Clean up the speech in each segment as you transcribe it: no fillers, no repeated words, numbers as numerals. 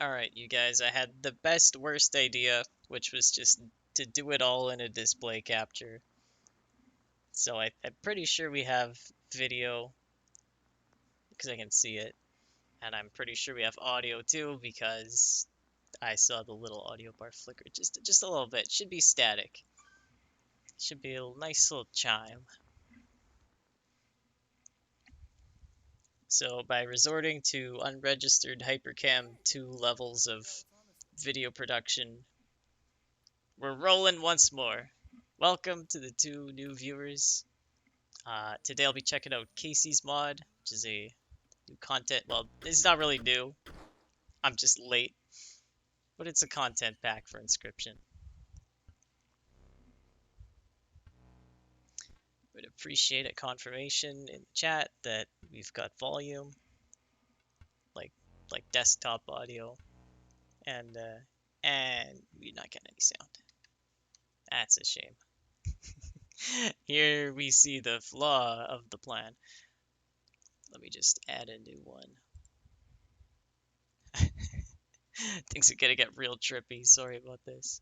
Alright, you guys, I had the best worst idea, which was just to do it all in a display capture. So I'm pretty sure we have video, because I can see it. And I'm pretty sure we have audio too, because I saw the little audio bar flicker just a little bit. Should be static. Should be a nice little chime. So by resorting to unregistered Hypercam 2 levels of video production, we're rolling once more. Welcome to the 2 new viewers. Today I'll be checking out Casey's mod, which is a new content. Well, it's not really new. I'm just late. But it's a content pack for Inscryption. Would appreciate a confirmation in the chat that we've got volume, like desktop audio, and we're not getting any sound. That's a shame. Here we see the flaw of the plan. Let me just add a new one. Things are gonna get real trippy. Sorry about this.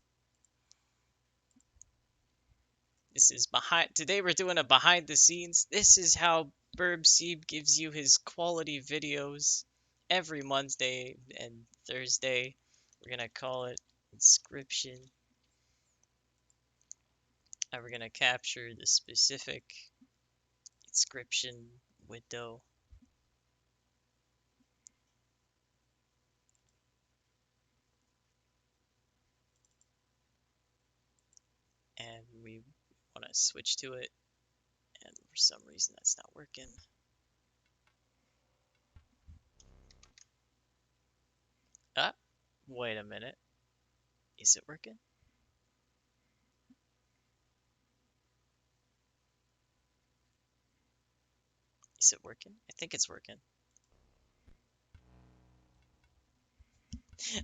This is today we're doing a behind the scenes. This is how Burbseeb gives you his quality videos every Monday and Thursday. We're gonna call it Inscryption. And we're gonna capture the specific inscription window. And we want to switch to it, and for some reason that's not working. Ah, wait a minute. Is it working? Is it working? I think it's working.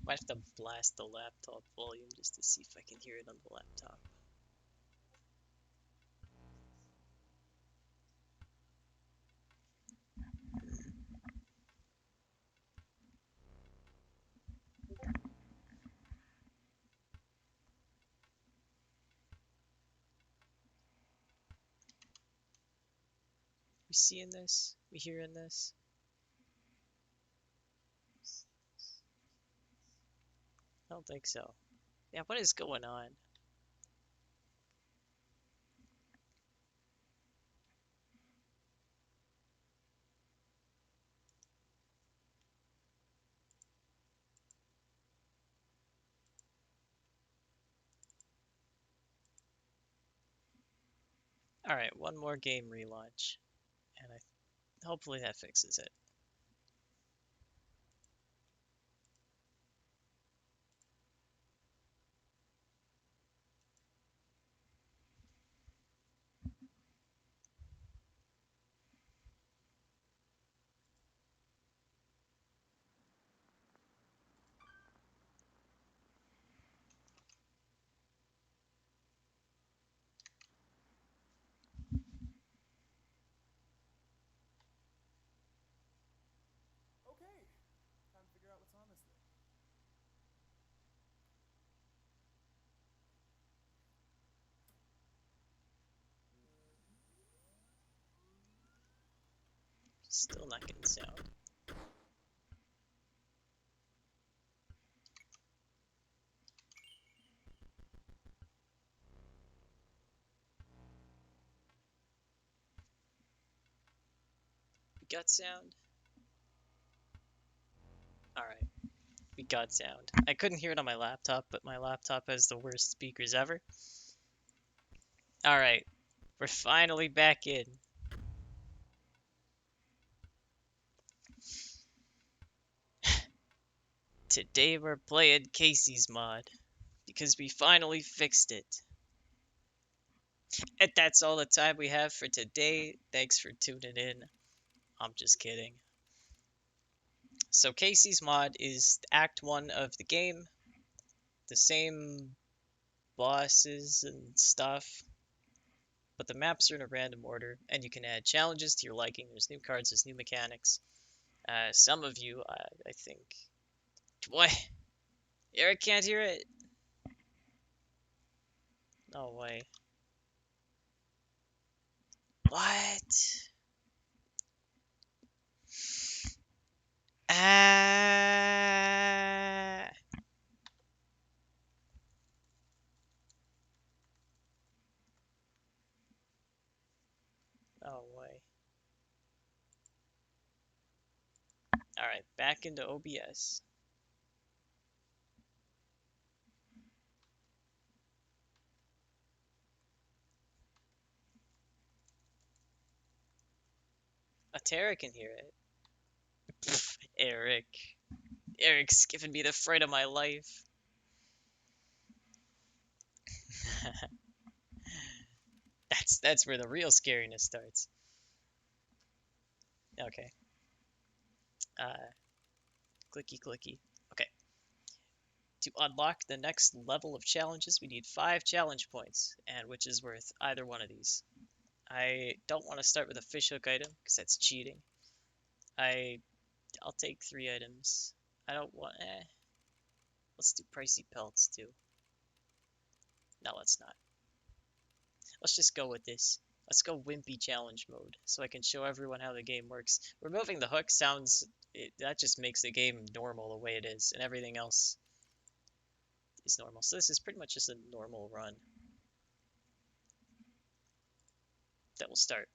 Might have to blast the laptop volume just to see if I can hear it on the laptop. We seeing this? We hearing this? I don't think so. Yeah, what is going on? Alright, one more game relaunch. And hopefully that fixes it. Still not getting sound. We got sound? Alright. We got sound. I couldn't hear it on my laptop, but my laptop has the worst speakers ever. Alright. We're finally back in. Today we're playing Casey's mod. Because we finally fixed it. And that's all the time we have for today. Thanks for tuning in. I'm just kidding. So Casey's mod is Act 1 of the game. The same bosses and stuff. But the maps are in a random order. And you can add challenges to your liking. There's new cards, there's new mechanics. Some of you, I think, What? Eric can't hear it? No way. What? Ah. No way. Alright, back into OBS. Tara can hear it. Pfft, Eric. Eric's giving me the fright of my life. That's where the real scariness starts. Okay. Uh, clicky clicky. Okay. To unlock the next level of challenges, we need 5 challenge points, and which is worth either one of these. I don't want to start with a fishhook item because that's cheating. I'll take 3 items. I don't want. Let's do pricey pelts too. No, let's not. Let's just go with this. Let's go wimpy challenge mode so I can show everyone how the game works. Removing the hook that just makes the game normal the way it is, and everything else is normal. So this is pretty much just a normal run that will start.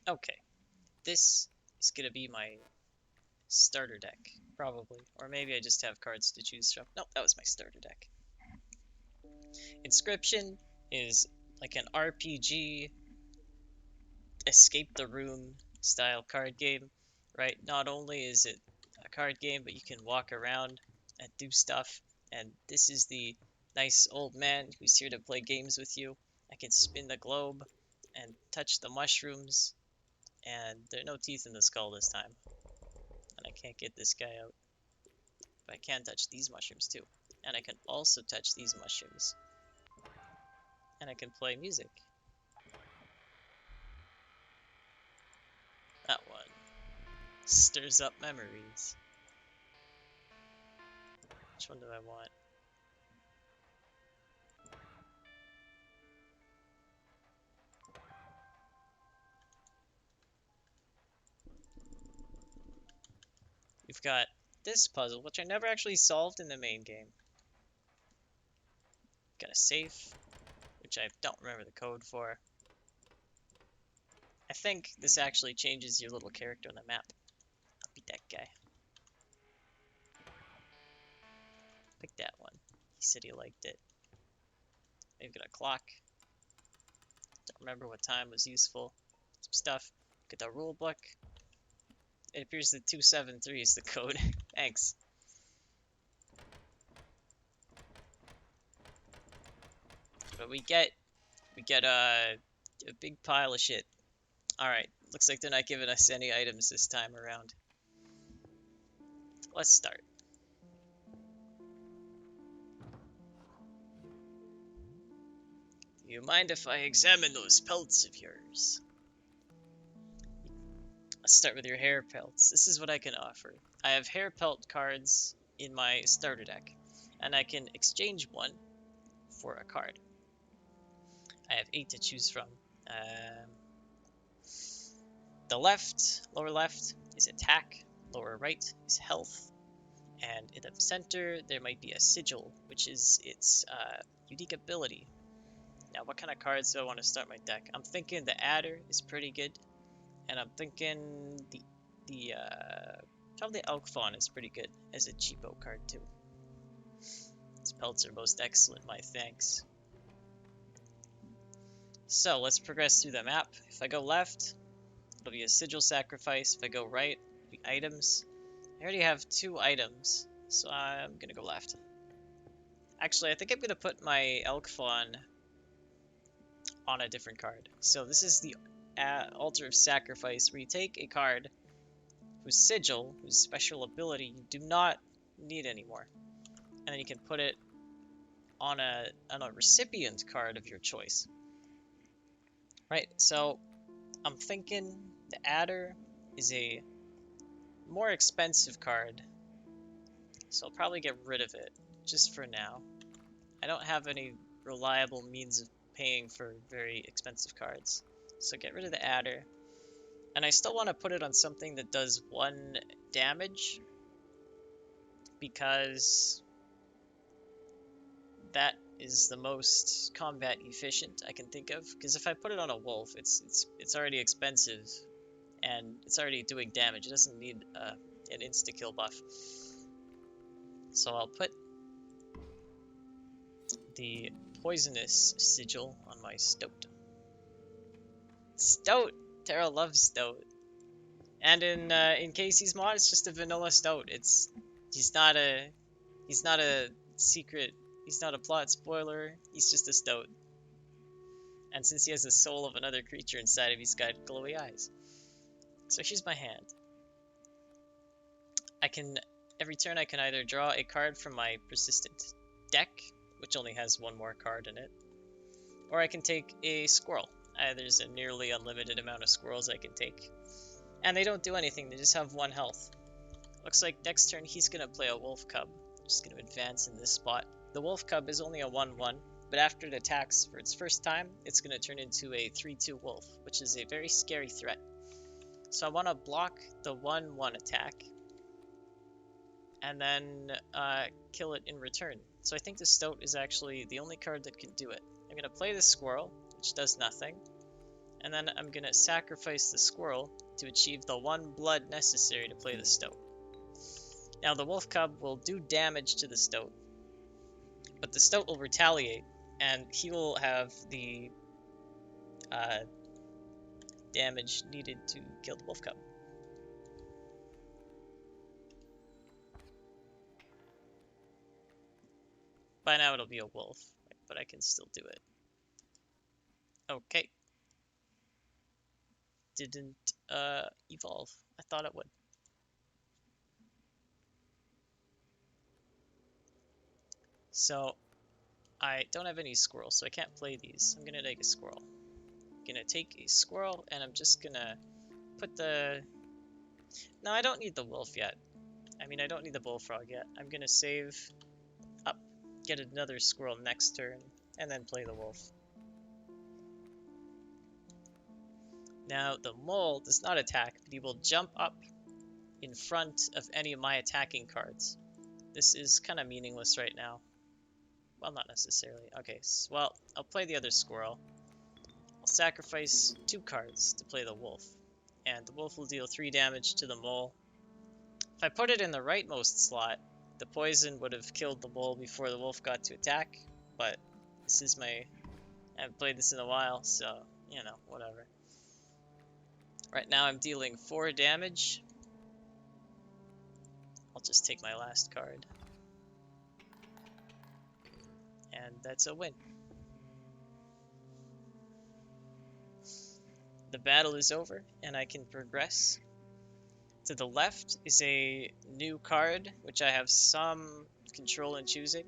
Okay, this is gonna be my starter deck, probably. Or maybe I just have cards to choose from. Nope, that was my starter deck. Inscryption is like an RPG escape the room style card game, right? Not only is it a card game, but you can walk around and do stuff. And this is the nice old man who's here to play games with you. I can spin the globe and touch the mushrooms, and there are no teeth in the skull this time. And I can't get this guy out. But I can touch these mushrooms too. And I can also touch these mushrooms. And I can play music. That one stirs up memories. Which one do I want? We've got this puzzle, which I never actually solved in the main game. Got a safe, which I don't remember the code for. I think this actually changes your little character on the map. I'll beat that guy. Pick that one. He said he liked it. We've got a clock. Don't remember what time was useful. Some stuff. Get the rule book. It appears that 273 is the code. Thanks. But we get a big pile of shit. Alright, looks like they're not giving us any items this time around. Let's start. Do you mind if I examine those pelts of yours? Let's start with your hair pelts. This is what I can offer. I have hair pelt cards in my starter deck, and I can exchange one for a card. I have 8 to choose from. The lower left, is attack, lower right is health, and in the center there might be a sigil, which is its unique ability. Now, what kind of cards do I want to start my deck? I'm thinking the adder is pretty good, and I'm thinking probably Elk Fawn is pretty good as a cheapo card too. These pelts are most excellent, my thanks. So let's progress through the map. If I go left, it'll be a sigil sacrifice. If I go right, it'll be items. I already have 2 items, so I'm gonna go left. Actually, I think I'm gonna put my Elk Fawn on a different card. So this is the Altar of Sacrifice, where you take a card whose sigil, whose special ability you do not need anymore, and then you can put it on a recipient card of your choice. Right, so I'm thinking the Adder is a more expensive card, so I'll probably get rid of it just for now. I don't have any reliable means of paying for very expensive cards, so get rid of the Adder. And I still want to put it on something that does 1 damage, because that is the most combat efficient I can think of. Because if I put it on a wolf, it's already expensive and it's already doing damage. It doesn't need an insta-kill buff. So I'll put the poisonous sigil on my Stoat. Stoat! Tara loves Stoat. And in Casey's mod, it's just a vanilla Stoat. He's not a secret. He's not a plot spoiler. He's just a Stoat. And since he has the soul of another creature inside of him, he's got glowy eyes. So here's my hand. Every turn I can either draw a card from my persistent deck, which only has 1 more card in it, or I can take a squirrel. There's a nearly unlimited amount of squirrels I can take. And they don't do anything, they just have 1 health. Looks like next turn he's going to play a wolf cub. I'm just going to advance in this spot. The wolf cub is only a 1/1, but after it attacks for its first time, it's going to turn into a 3/2 wolf, which is a very scary threat. So I want to block the 1/1 attack, and then kill it in return. So I think the Stoat is actually the only card that can do it. I'm going to play the squirrel, which does nothing, and then I'm going to sacrifice the squirrel to achieve the 1 blood necessary to play the Stoat. Now the wolf cub will do damage to the Stoat, but the Stoat will retaliate, and he will have the damage needed to kill the wolf cub. By now it'll be a wolf, but I can still do it. Okay. Didn't evolve. I thought it would. So I don't have any squirrels, so I can't play these. I'm gonna take a squirrel. I'm gonna take a squirrel, and I'm just gonna put the... No, I don't need the wolf yet. I mean, I don't need the bullfrog yet. I'm gonna save up, get another squirrel next turn, and then play the wolf. Now, the mole does not attack, but he will jump up in front of any of my attacking cards. This is kind of meaningless right now. Well, not necessarily. Okay, so, well, I'll play the other squirrel. I'll sacrifice 2 cards to play the wolf. And the wolf will deal 3 damage to the mole. If I put it in the rightmost slot, the poison would have killed the mole before the wolf got to attack. But this is I haven't played this in a while, so, you know, whatever. Right now I'm dealing 4 damage. I'll just take my last card. And that's a win. The battle is over, and I can progress. To the left is a new card, which I have some control in choosing.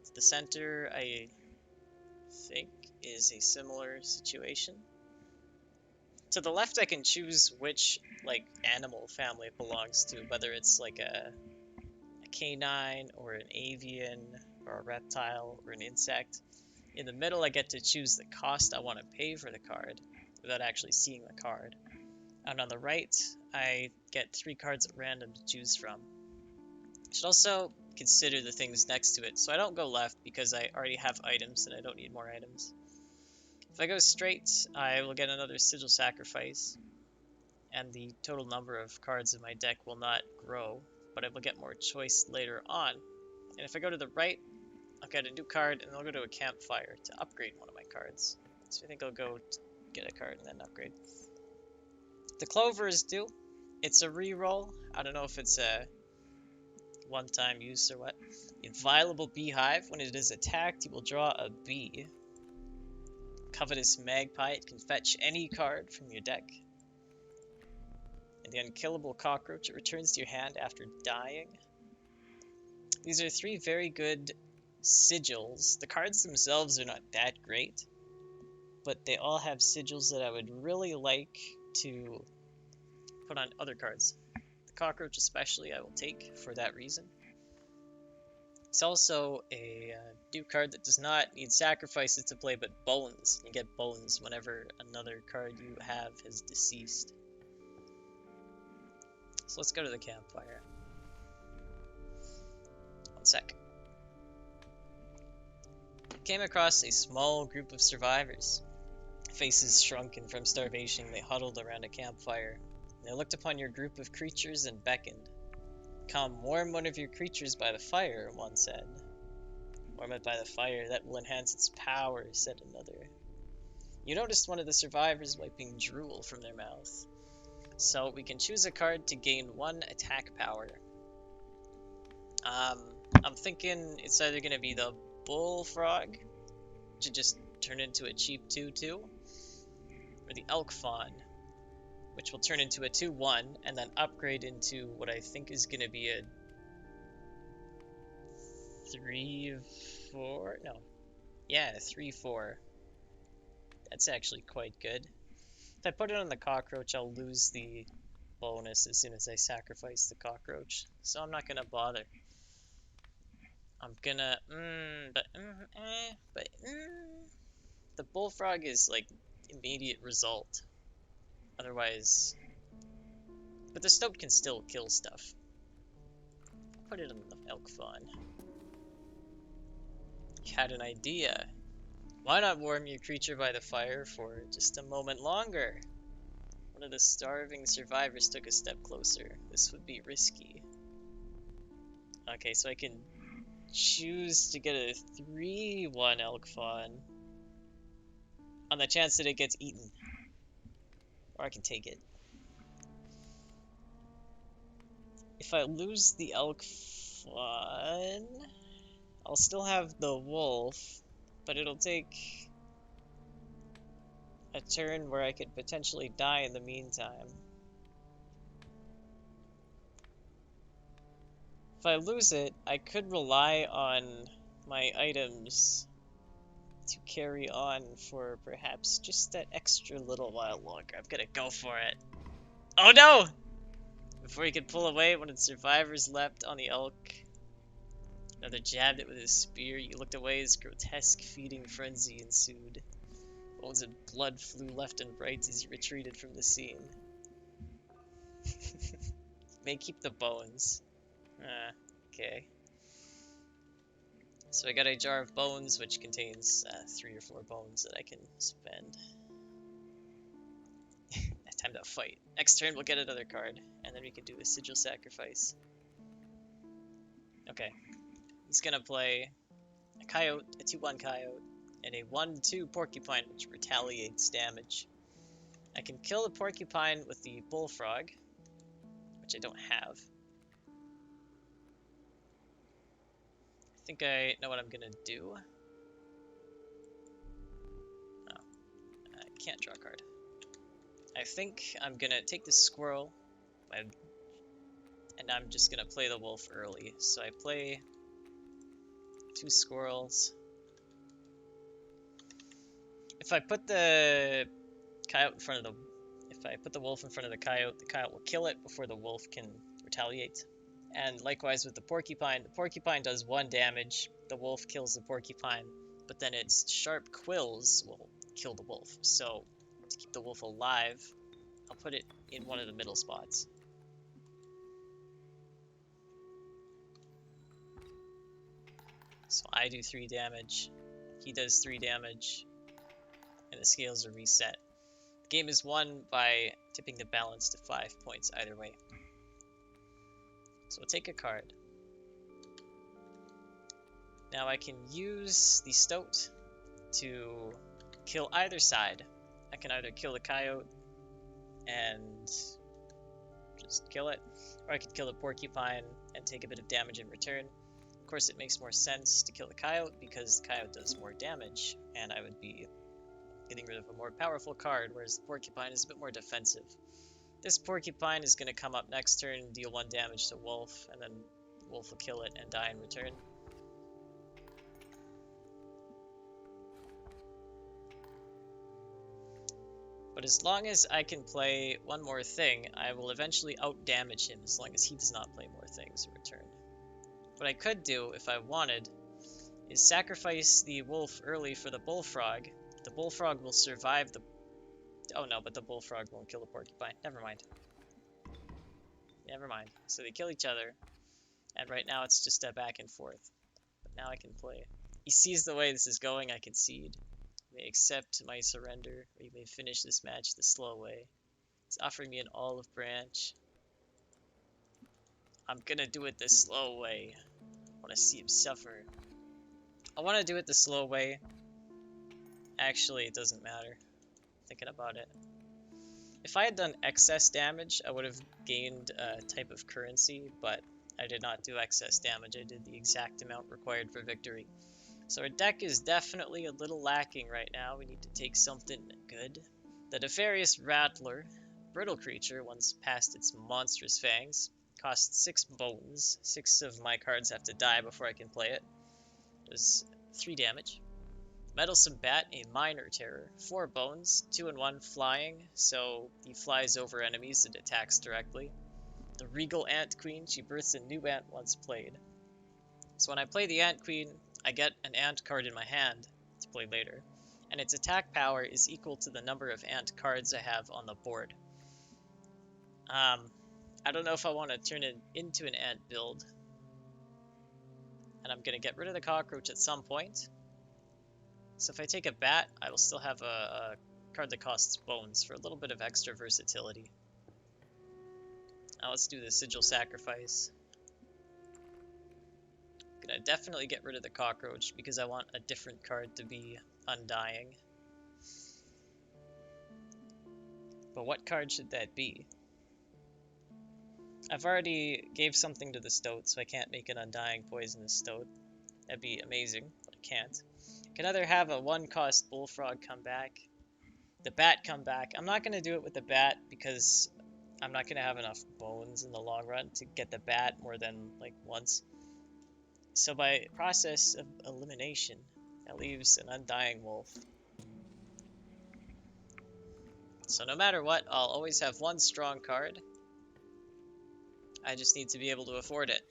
To the center, I think, is a similar situation. To the left, I can choose which, like, animal family it belongs to, whether it's like a canine, or an avian, or a reptile, or an insect. In the middle, I get to choose the cost I want to pay for the card, without actually seeing the card. And on the right, I get 3 cards at random to choose from. I should also consider the things next to it, so I don't go left because I already have items and I don't need more items. If I go straight, I will get another Sigil Sacrifice, and the total number of cards in my deck will not grow, but I will get more choice later on. And if I go to the right, I'll get a new card, and I'll go to a Campfire to upgrade one of my cards. So I think I'll go get a card and then upgrade. The Clover is due. It's a reroll. I don't know if it's a one-time use or what. Inviolable Beehive. When it is attacked, you will draw a bee. Covetous Magpie. It can fetch any card from your deck. And the Unkillable Cockroach. It returns to your hand after dying. These are 3 very good sigils. The cards themselves are not that great, but they all have sigils that I would really like to put on other cards. The cockroach especially I will take for that reason. It's also a new card that does not need sacrifices to play, but bones. You get bones whenever another card you have has deceased. So let's go to the campfire. One sec. Came across a small group of survivors. Faces shrunken from starvation, they huddled around a campfire. They looked upon your group of creatures and beckoned. Come, warm one of your creatures by the fire, one said. Warm it by the fire, that will enhance its power, said another. You noticed one of the survivors wiping drool from their mouth. So we can choose a card to gain 1 attack power. I'm thinking it's either going to be the bullfrog, to just turn into a cheap 2/2, or the elk fawn, which will turn into a 2/1 and then upgrade into what I think is going to be a 3/4. No, yeah, 3/4. That's actually quite good. If I put it on the cockroach, I'll lose the bonus as soon as I sacrifice the cockroach, so I'm not gonna bother. I'm gonna the bullfrog is like immediate result. Otherwise, but the stoat can still kill stuff. Put it on the elk fawn. You had an idea. Why not warm your creature by the fire for just a moment longer? One of the starving survivors took a step closer. This would be risky. Okay, so I can choose to get a 3/1 elk fawn on the chance that it gets eaten. Or I can take it. If I lose the elk fawn, I'll still have the wolf, but it'll take a turn where I could potentially die in the meantime. If I lose it, I could rely on my items to carry on for perhaps just that extra little while longer. I'm gonna go for it. Oh no! Before he could pull away, one of the survivors leapt on the elk. Another jabbed it with his spear. You looked away as grotesque feeding frenzy ensued. Bones and blood flew left and right as he retreated from the scene. May keep the bones. Okay. So I got a jar of bones, which contains 3 or 4 bones that I can spend. Time to fight. Next turn we'll get another card, and then we can do a sigil sacrifice. Okay. He's gonna play a coyote, a 2/1 coyote, and a 1/2 porcupine, which retaliates damage. I can kill the porcupine with the bullfrog, which I don't have. I think I know what I'm gonna do. Oh, I can't draw a card. I think I'm gonna take the squirrel, and I'm just gonna play the wolf early. So I play 2 squirrels. If I put the coyote in front of if I put the wolf in front of the coyote will kill it before the wolf can retaliate. And likewise with the porcupine does 1 damage, the wolf kills the porcupine, but then its sharp quills will kill the wolf. So to keep the wolf alive, I'll put it in one of the middle spots. So I do 3 damage, he does 3 damage, and the scales are reset. The game is won by tipping the balance to 5 points either way. So we'll take a card. Now I can use the stoat to kill either side. I can either kill the coyote and just kill it, or I could kill the porcupine and take a bit of damage in return. Of course, it makes more sense to kill the coyote because the coyote does more damage, and I would be getting rid of a more powerful card, whereas the porcupine is a bit more defensive. This porcupine is going to come up next turn and deal 1 damage to wolf, and then the wolf will kill it and die in return. But as long as I can play one more thing, I will eventually out-damage him as long as he does not play more things in return. What I could do, if I wanted, is sacrifice the wolf early for the bullfrog. The bullfrog will survive the... Oh no, but the bullfrog won't kill the porcupine. Never mind. Never mind. So they kill each other, and right now it's just a back and forth. But now I can play. He sees the way this is going, I concede. You may accept my surrender, or you may finish this match the slow way. He's offering me an olive branch. I'm gonna do it the slow way. I want to see him suffer. I want to do it the slow way. Actually, it doesn't matter. Thinking about it. If I had done excess damage, I would have gained a type of currency, but I did not do excess damage. I did the exact amount required for victory. So our deck is definitely a little lacking right now. We need to take something good. The Nefarious Rattler, brittle creature, once past its monstrous fangs, costs 6 bones. 6 of my cards have to die before I can play it. Does 3 damage. Meddlesome Bat, a minor terror, 4 bones, 2 and 1 flying, so he flies over enemies and attacks directly. The Regal Ant Queen, she births a new ant once played. So when I play the Ant Queen, I get an ant card in my hand to play later, and its attack power is equal to the number of ant cards I have on the board. I don't know if I want to turn it into an ant build, and I'm going to get rid of the cockroach at some point. So if I take a bat, I will still have a card that costs bones for a little bit of extra versatility. Now let's do the Sigil Sacrifice. I'm gonna definitely get rid of the cockroach because I want a different card to be Undying. But what card should that be? I've already gave something to the Stoat, so I can't make an Undying Poisonous Stoat. That'd be amazing, but I can't. I can either have a 1-cost Bullfrog come back, the Bat come back. I'm not going to do it with the Bat because I'm not going to have enough bones in the long run to get the Bat more than like once. So by process of elimination, that leaves an Undying Wolf. So no matter what, I'll always have 1 strong card. I just need to be able to afford it.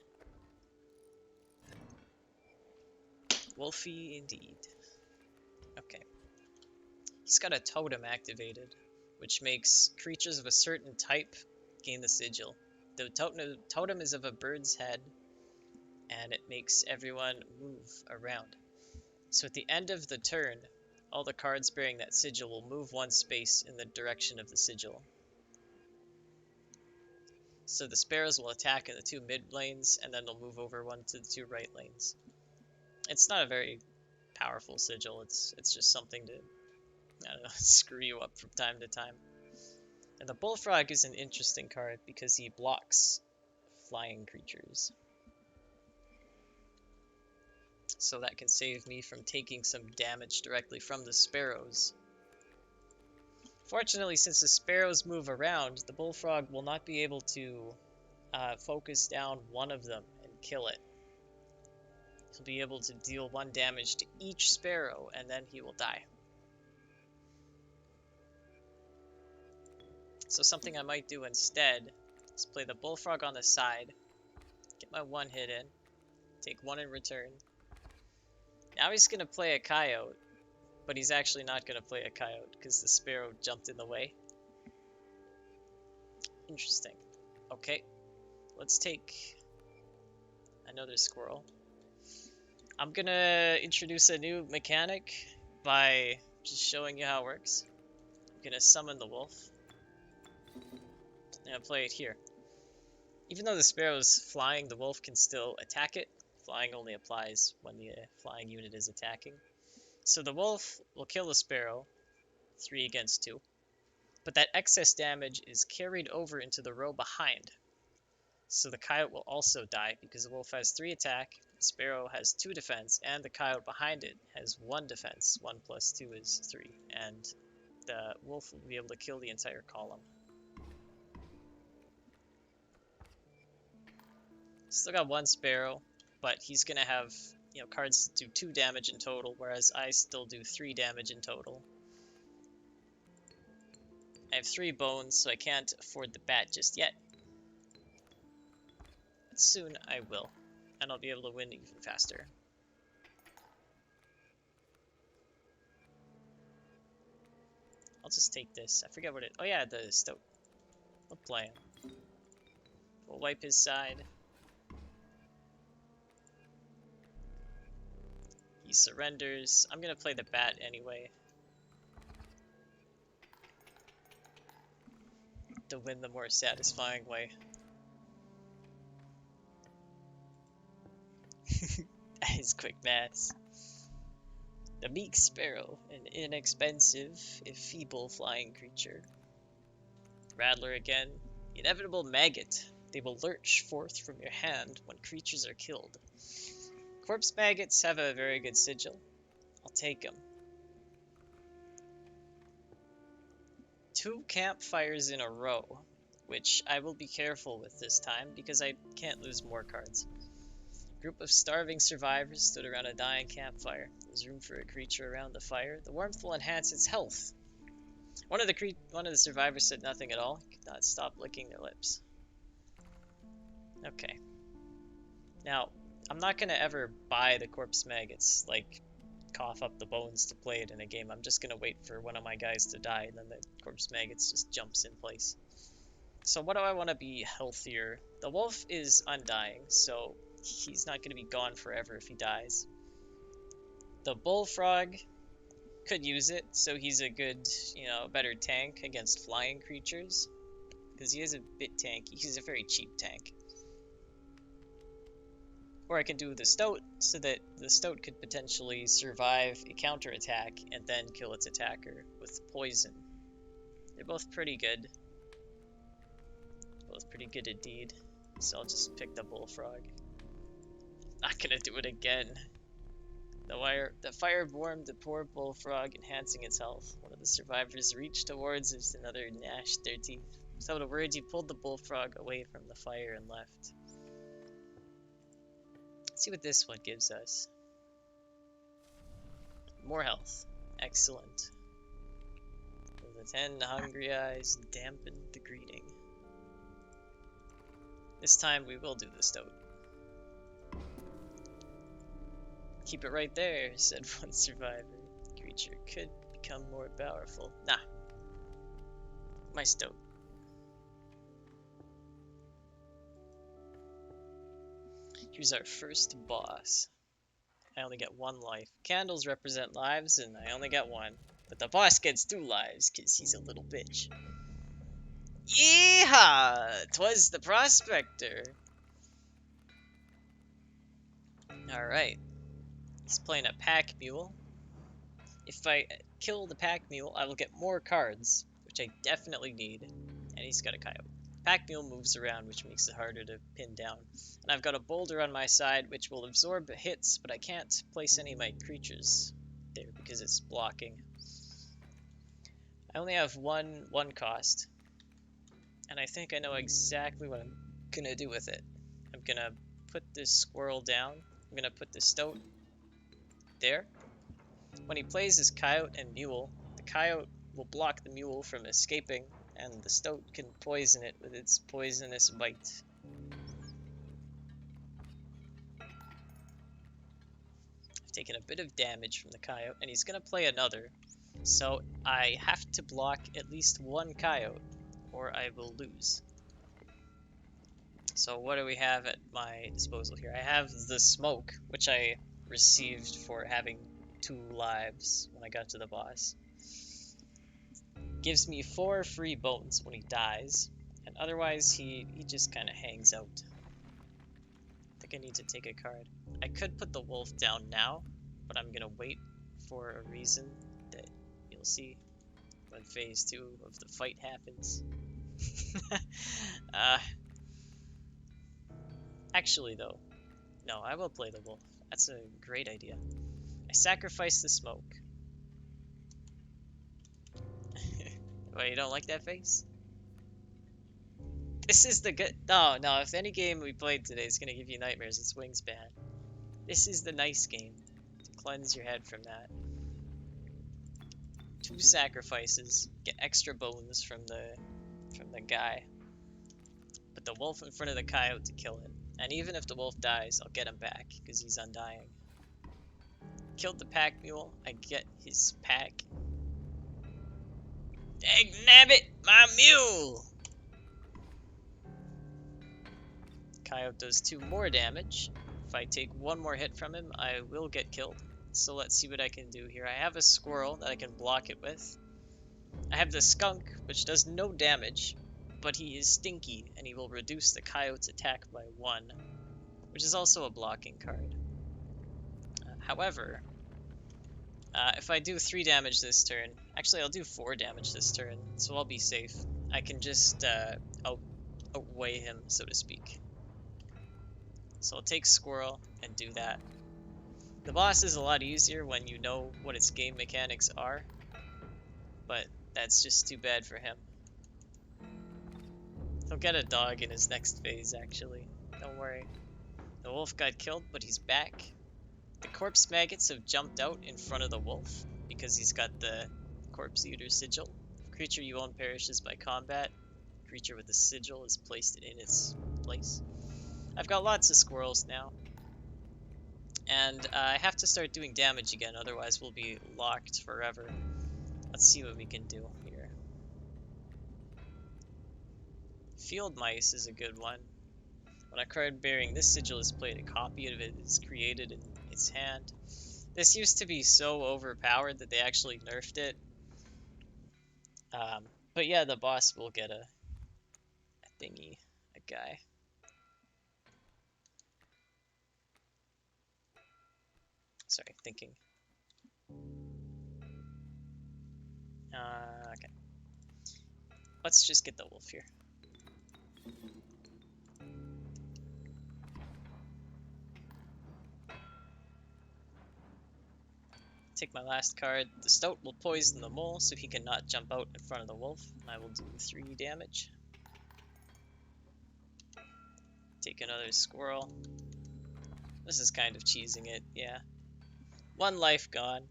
Wolfy indeed. Okay. He's got a totem activated, which makes creatures of a certain type gain the sigil. The totem is of a bird's head, and it makes everyone move around. So at the end of the turn, all the cards bearing that sigil will move 1 space in the direction of the sigil. So the sparrows will attack in the 2 mid lanes, and then they'll move over 1 to the 2 right lanes. It's not a very powerful sigil, it's just something to, I don't know, screw you up from time to time. And the Bullfrog is an interesting card because he blocks flying creatures. So that can save me from taking some damage directly from the sparrows. Fortunately, since the sparrows move around, the Bullfrog will not be able to focus down one of them and kill it. He'll be able to deal 1 damage to each sparrow, and then he will die. So something I might do instead is play the Bullfrog on the side, get my 1 hit in, take 1 in return. Now he's going to play a coyote, but he's actually not going to play a coyote because the sparrow jumped in the way. Interesting. Okay, let's take another squirrel. I'm going to introduce a new mechanic by just showing you how it works. I'm going to summon the wolf. And I'll play it here. Even though the sparrow's flying, the wolf can still attack it. Flying only applies when the flying unit is attacking. So the wolf will kill the sparrow, 3 against 2. But that excess damage is carried over into the row behind. So the coyote will also die because the wolf has 3 attack, the sparrow has 2 defense, and the coyote behind it has 1 defense. 1 plus 2 is 3. And the wolf will be able to kill the entire column. Still got 1 sparrow, but he's going to have, cards do 2 damage in total, whereas I still do 3 damage in total. I have 3 bones, so I can't afford the bat just yet. But soon I will, and I'll be able to win even faster. I'll just take this. I forget what it... Oh yeah, the stoat. We'll play him. We'll wipe his side. He surrenders. I'm gonna play the bat anyway. To win the more satisfying way. His quick maths. The meek sparrow, an inexpensive, if feeble flying creature. Rattler again. The inevitable maggot. They will lurch forth from your hand when creatures are killed. Corpse maggots have a very good sigil. I'll take them. 2 campfires in a row, which I will be careful with this time because I can't lose more cards. A group of starving survivors stood around a dying campfire. There's room for a creature around the fire. The warmth will enhance its health. One of the survivors said nothing at all. He could not stop licking their lips. Okay. Now, I'm not gonna ever buy the corpse maggots, like cough up the bones to play it in a game. I'm just gonna wait for one of my guys to die, and then the corpse maggots just jumps in place. So what do I want to be healthier? The wolf is undying, so he's not gonna be gone forever if he dies. The bullfrog could use it, so he's a good, better tank against flying creatures. Because he is a bit tanky. He's a very cheap tank. Or I can do the stoat, so that the stoat could potentially survive a counterattack and then kill its attacker with poison. They're both pretty good. Both pretty good indeed. So I'll just pick the bullfrog. Not gonna do it again. The fire warmed the poor bullfrog, enhancing its health. One of the survivors reached towards it, another gnashed their teeth. Without a word, he pulled the bullfrog away from the fire and left. Let's see what this one gives us. More health. Excellent. The 10 hungry eyes dampened the greeting. This time we will do the stoat. Keep it right there, said one survivor. The creature could become more powerful. Nah. My stoat. Here's our first boss. I only get 1 life. Candles represent lives, and I only get 1. But the boss gets 2 lives, because he's a little bitch. Yeehaw! 'Twas the prospector. Alright. He's playing a pack mule. If I kill the pack mule, I will get more cards, which I definitely need. And he's got a coyote. Pack mule moves around, which makes it harder to pin down. And I've got a boulder on my side, which will absorb hits, but I can't place any of my creatures there because it's blocking. I only have one cost, and I think I know exactly what I'm gonna do with it. I'm gonna put this squirrel down. I'm gonna put the stoat there. When he plays his coyote and mule, the coyote will block the mule from escaping, and the stoat can poison it with its poisonous bite. I've taken a bit of damage from the coyote, and he's gonna play another, so I have to block at least 1 coyote, or I will lose. So what do we have at my disposal here? I have the smoke, which I received for having 2 lives when I got to the boss. Gives me 4 free bones when he dies, and otherwise he just kind of hangs out. I think I need to take a card. I could put the wolf down now, but I'm gonna wait for a reason that you'll see when phase 2 of the fight happens. Actually though, no, I will play the wolf. That's a great idea. I sacrifice the smoke. Wait, you don't like that face? This is the good... No, if any game we played today is going to give you nightmares, it's Wingspan. This is the nice game to cleanse your head from that. 2 sacrifices, get extra bones from the guy. Put the wolf in front of the coyote to kill it. And even if the wolf dies, I'll get him back, because he's undying. Killed the pack mule, I get his pack. Dang nabbit, my mule! Coyote does 2 more damage. If I take 1 more hit from him, I will get killed. So let's see what I can do here. I have a squirrel that I can block it with. I have the skunk, which does no damage, but he is stinky, and he will reduce the coyote's attack by 1, which is also a blocking card. However, if I do 3 damage this turn, actually I'll do 4 damage this turn, so I'll be safe. I can just outweigh him, so to speak. So I'll take squirrel and do that. The boss is a lot easier when you know what its game mechanics are, but that's just too bad for him. He'll get a dog in his next phase, actually. Don't worry. The wolf got killed, but he's back. The corpse maggots have jumped out in front of the wolf because he's got the corpse eater sigil. Creature you own perishes by combat. Creature with the sigil is placed in its place. I've got lots of squirrels now. And I have to start doing damage again, otherwise we'll be locked forever. Let's see what we can do here. Field mice is a good one. When a card bearing this sigil is played, a copy of it is created in its hand. This used to be so overpowered that they actually nerfed it. But yeah, the boss will get a thingy, a guy. Sorry, thinking. Okay. Let's just get the wolf here. Take my last card. The Stoat will poison the mole so he cannot jump out in front of the wolf. I will do 3 damage. Take another squirrel. This is kind of cheesing it, yeah. 1 life gone.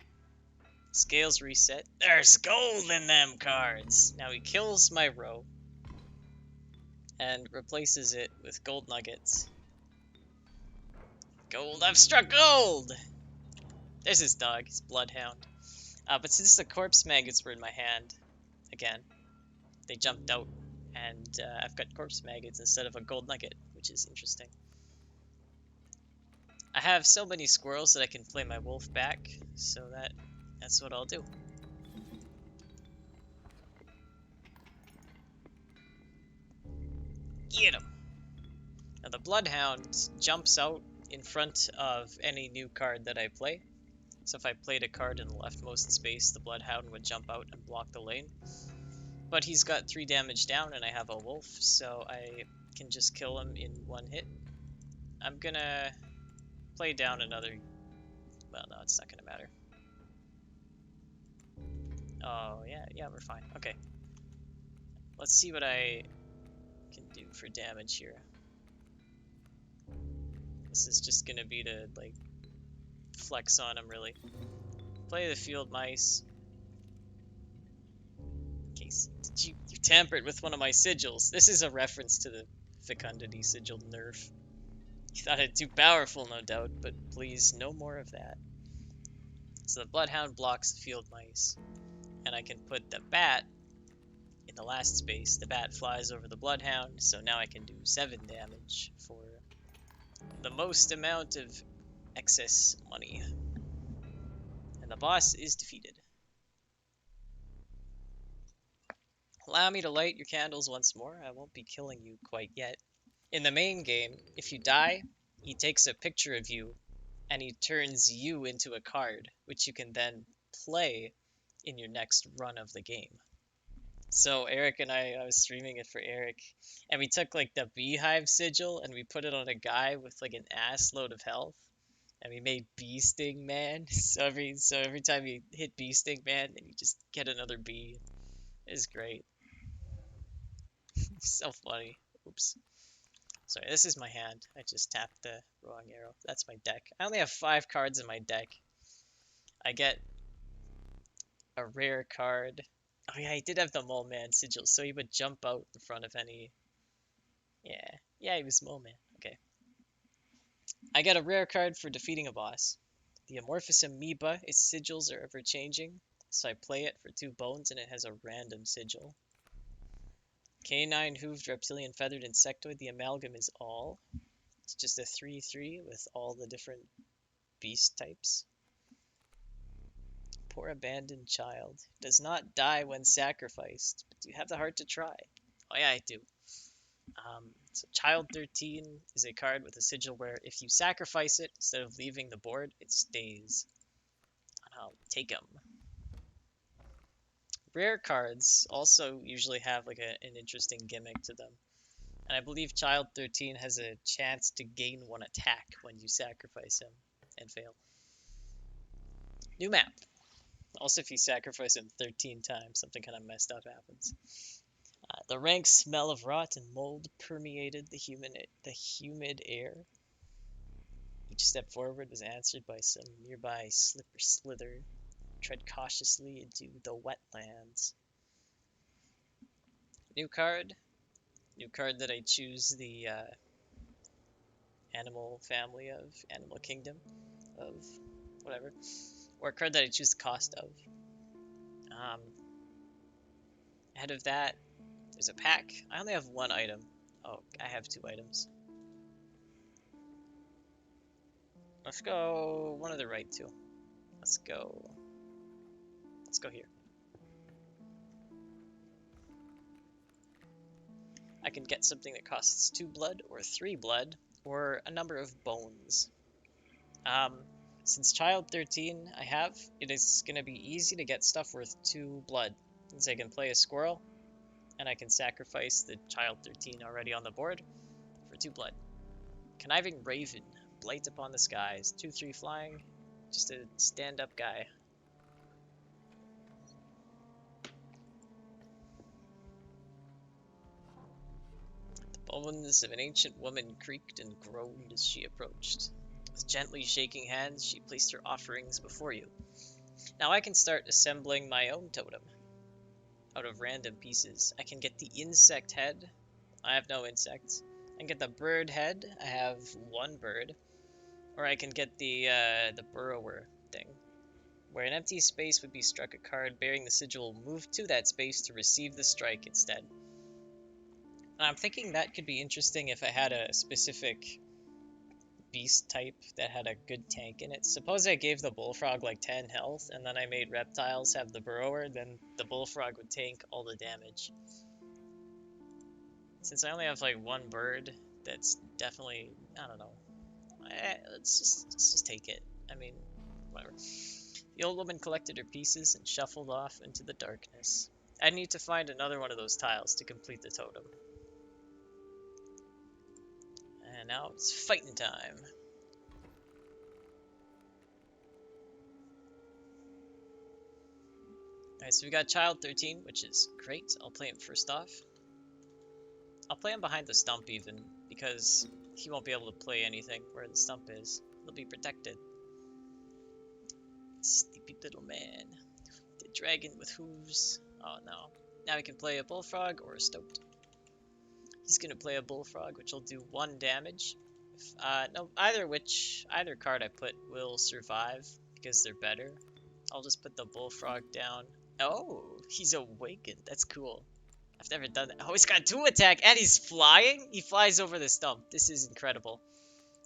Scales reset. There's gold in them cards! Now he kills my row and replaces it with gold nuggets. Gold, I've struck gold! There's his dog, his bloodhound. But since the corpse maggots were in my hand, again, they jumped out, and I've got corpse maggots instead of a gold nugget, which is interesting. I have so many squirrels that I can play my wolf back, so that's what I'll do. Get him! Now the bloodhound jumps out in front of any new card that I play. So if I played a card in the leftmost space, the bloodhound would jump out and block the lane. But he's got 3 damage down and I have a wolf, so I can just kill him in 1 hit. I'm gonna play down another... Well, no, it's not gonna matter. Oh, yeah, we're fine. Okay. Let's see what I can do for damage here. This is just gonna be to, like, flex on him, really. Play the field mice. Case, you tampered with one of my sigils. This is a reference to the fecundity sigil nerf. You thought it too powerful, no doubt, but please, no more of that. So the bloodhound blocks the field mice, and I can put the bat in the last space. The bat flies over the bloodhound, so now I can do 7 damage for the most amount of excess money. And the boss is defeated. Allow me to light your candles once more. I won't be killing you quite yet. In the main game, if you die, he takes a picture of you and he turns you into a card, which you can then play in your next run of the game. So Eric and I was streaming it for Eric, and we took like the beehive sigil and we put it on a guy with like an ass load of health. And we made Bee Sting Man. So every time you hit Bee Sting Man, then you just get another bee. It's great. So funny. Oops. Sorry, this is my hand. I just tapped the wrong arrow. That's my deck. I only have 5 cards in my deck. I get a rare card. Oh yeah, he did have the Mole Man sigil, so he would jump out in front of any. Yeah, yeah, he was Mole Man. Okay. I got a rare card for defeating a boss. The amorphous amoeba, its sigils are ever changing, so I play it for 2 bones and it has a random sigil. Canine hooved reptilian feathered insectoid, the amalgam is all. It's just a 3/3 with all the different beast types. Poor abandoned child. Does not die when sacrificed, but do you have the heart to try? Oh yeah, I do. So Child 13 is a card with a sigil where if you sacrifice it, instead of leaving the board, it stays. I'll take them. Rare cards also usually have like an interesting gimmick to them. And I believe Child 13 has a chance to gain 1 attack when you sacrifice him and fail. New map. Also, if you sacrifice him 13 times, something kind of messed up happens. The rank smell of rot and mold permeated the humid air. Each step forward was answered by some nearby slip or slither. Tread cautiously into the wetlands. New card. New card that I choose the animal family of, animal kingdom of, whatever. Or a card that I choose the cost of. Ahead of that, there's a pack. I only have 1 item. Oh, I have 2 items. Let's go one of the right 2. Let's go here. I can get something that costs 2 blood or 3 blood or a number of bones. Since Child 13 I have, it is going to be easy to get stuff worth 2 blood. Since I can play a squirrel, and I can sacrifice the Child 13 already on the board for 2 blood. Conniving Raven, Blight upon the skies, 2/3 flying, just a stand-up guy. The bones of an ancient woman creaked and groaned as she approached. With gently shaking hands, she placed her offerings before you. Now I can start assembling my own totem out of random pieces. I can get the insect head. I have no insects. I can get the bird head. I have 1 bird. Or I can get the burrower thing. Where an empty space would be struck, a card bearing the sigil will move to that space to receive the strike instead. And I'm thinking that could be interesting if I had a specific beast type that had a good tank in it. Suppose I gave the bullfrog like 10 health, and then I made reptiles have the burrower, then the bullfrog would tank all the damage. Since I only have like 1 bird, that's definitely, I don't know. Let's just take it. I mean, whatever. The old woman collected her pieces and shuffled off into the darkness. I need to find another one of those tiles to complete the totem. And now it's fighting time. Alright, so we got Child 13, which is great. I'll play him first off. I'll play him behind the stump even, because he won't be able to play anything where the stump is. He'll be protected. Sleepy little man. The dragon with hooves. Oh no. Now he can play a bullfrog or a stoat. He's gonna play a bullfrog, which will do 1 damage. No, either card I put will survive because they're better. I'll just put the bullfrog down. Oh, he's awakened. That's cool. I've never done that. Oh, he's got 2 attack and he's flying? He flies over the stump. This is incredible.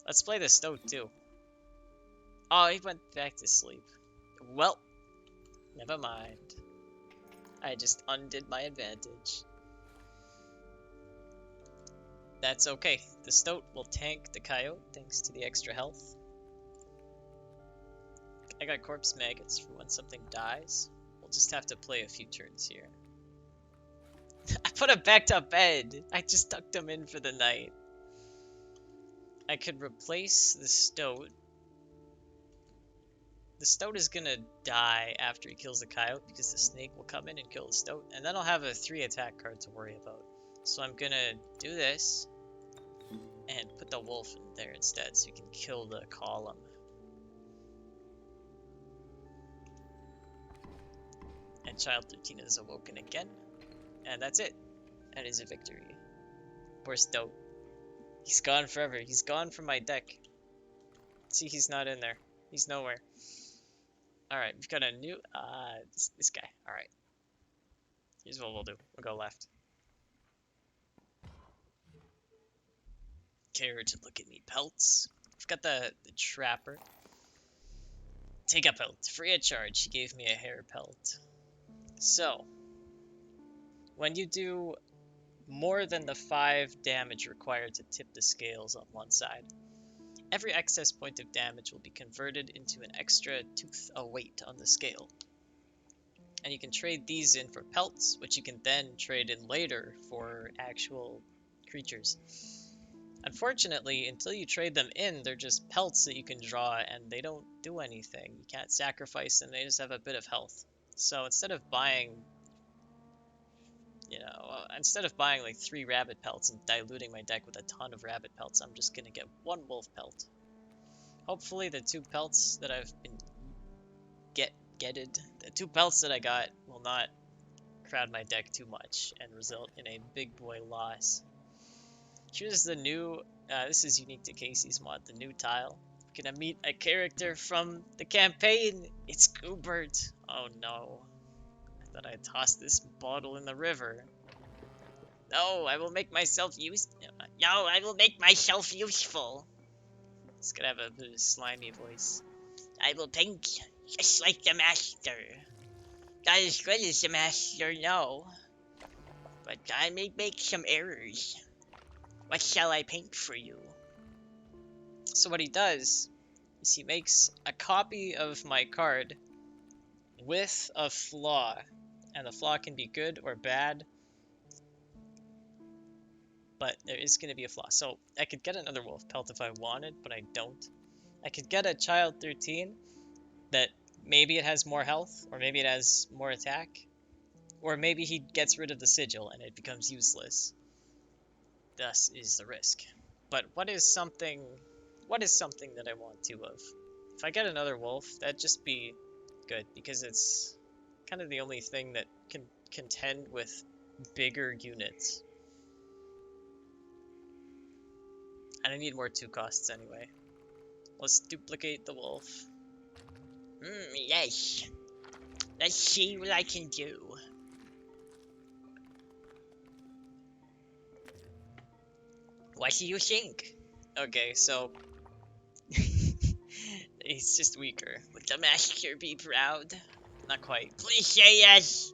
Let's play the stoat too. Oh, he went back to sleep. Well, never mind. I just undid my advantage. That's okay. The stoat will tank the coyote thanks to the extra health. I got corpse maggots for when something dies. We'll just have to play a few turns here. I put him back to bed. I just tucked him in for the night. I could replace the stoat. The stoat is gonna die after he kills the coyote because the snake will come in and kill the stoat. And then I'll have a 3 attack card to worry about. So I'm gonna do this and put the wolf in there instead so you can kill the column. Child 13 is awoken again. And that's it. That is a victory. Poor Stoat. He's gone forever. He's gone from my deck. See, he's not in there. He's nowhere. Alright, we've got a new... this guy. Alright. Here's what we'll do. We'll go left. Care to look at me pelts. We've got the trapper. Take a pelt. Free of charge. She gave me a hair pelt. So, when you do more than the 5 damage required to tip the scales on one side, every excess point of damage will be converted into an extra tooth a weight on the scale. And you can trade these in for pelts, which you can then trade in later for actual creatures. Unfortunately, until you trade them in, they're just pelts that you can draw, and they don't do anything. You can't sacrifice them, they just have a bit of health. So instead of buying, like 3 rabbit pelts and diluting my deck with a ton of rabbit pelts, I'm just gonna get 1 wolf pelt. Hopefully the 2 pelts that I've been the 2 pelts that I got will not crowd my deck too much and result in a big boy loss. Here's the new, this is unique to Casey's mod, the new tile. We're gonna meet a character from the campaign. It's Goobert. Oh no. I thought I tossed this bottle in the river. No, I will make myself useful. It's gonna have a bit of slimy voice. I will paint just like the master. Not as good as the master, no. But I may make some errors. What shall I paint for you? So what he does is he makes a copy of my card with a flaw. And the flaw can be good or bad. But there is going to be a flaw. So I could get another wolf pelt if I wanted, but I don't. I could get a child 13 that maybe it has more health, or maybe it has more attack, or maybe he gets rid of the sigil and it becomes useless. Thus is the risk. But what is something that I want 2 of? If I get another wolf, that'd just be good, because it's kind of the only thing that can contend with bigger units. And I need more 2 costs anyway. Let's duplicate the wolf. Yes. Let's see what I can do. What do you think? Okay, so he's just weaker. Would the master be proud? Not quite. Please say yes.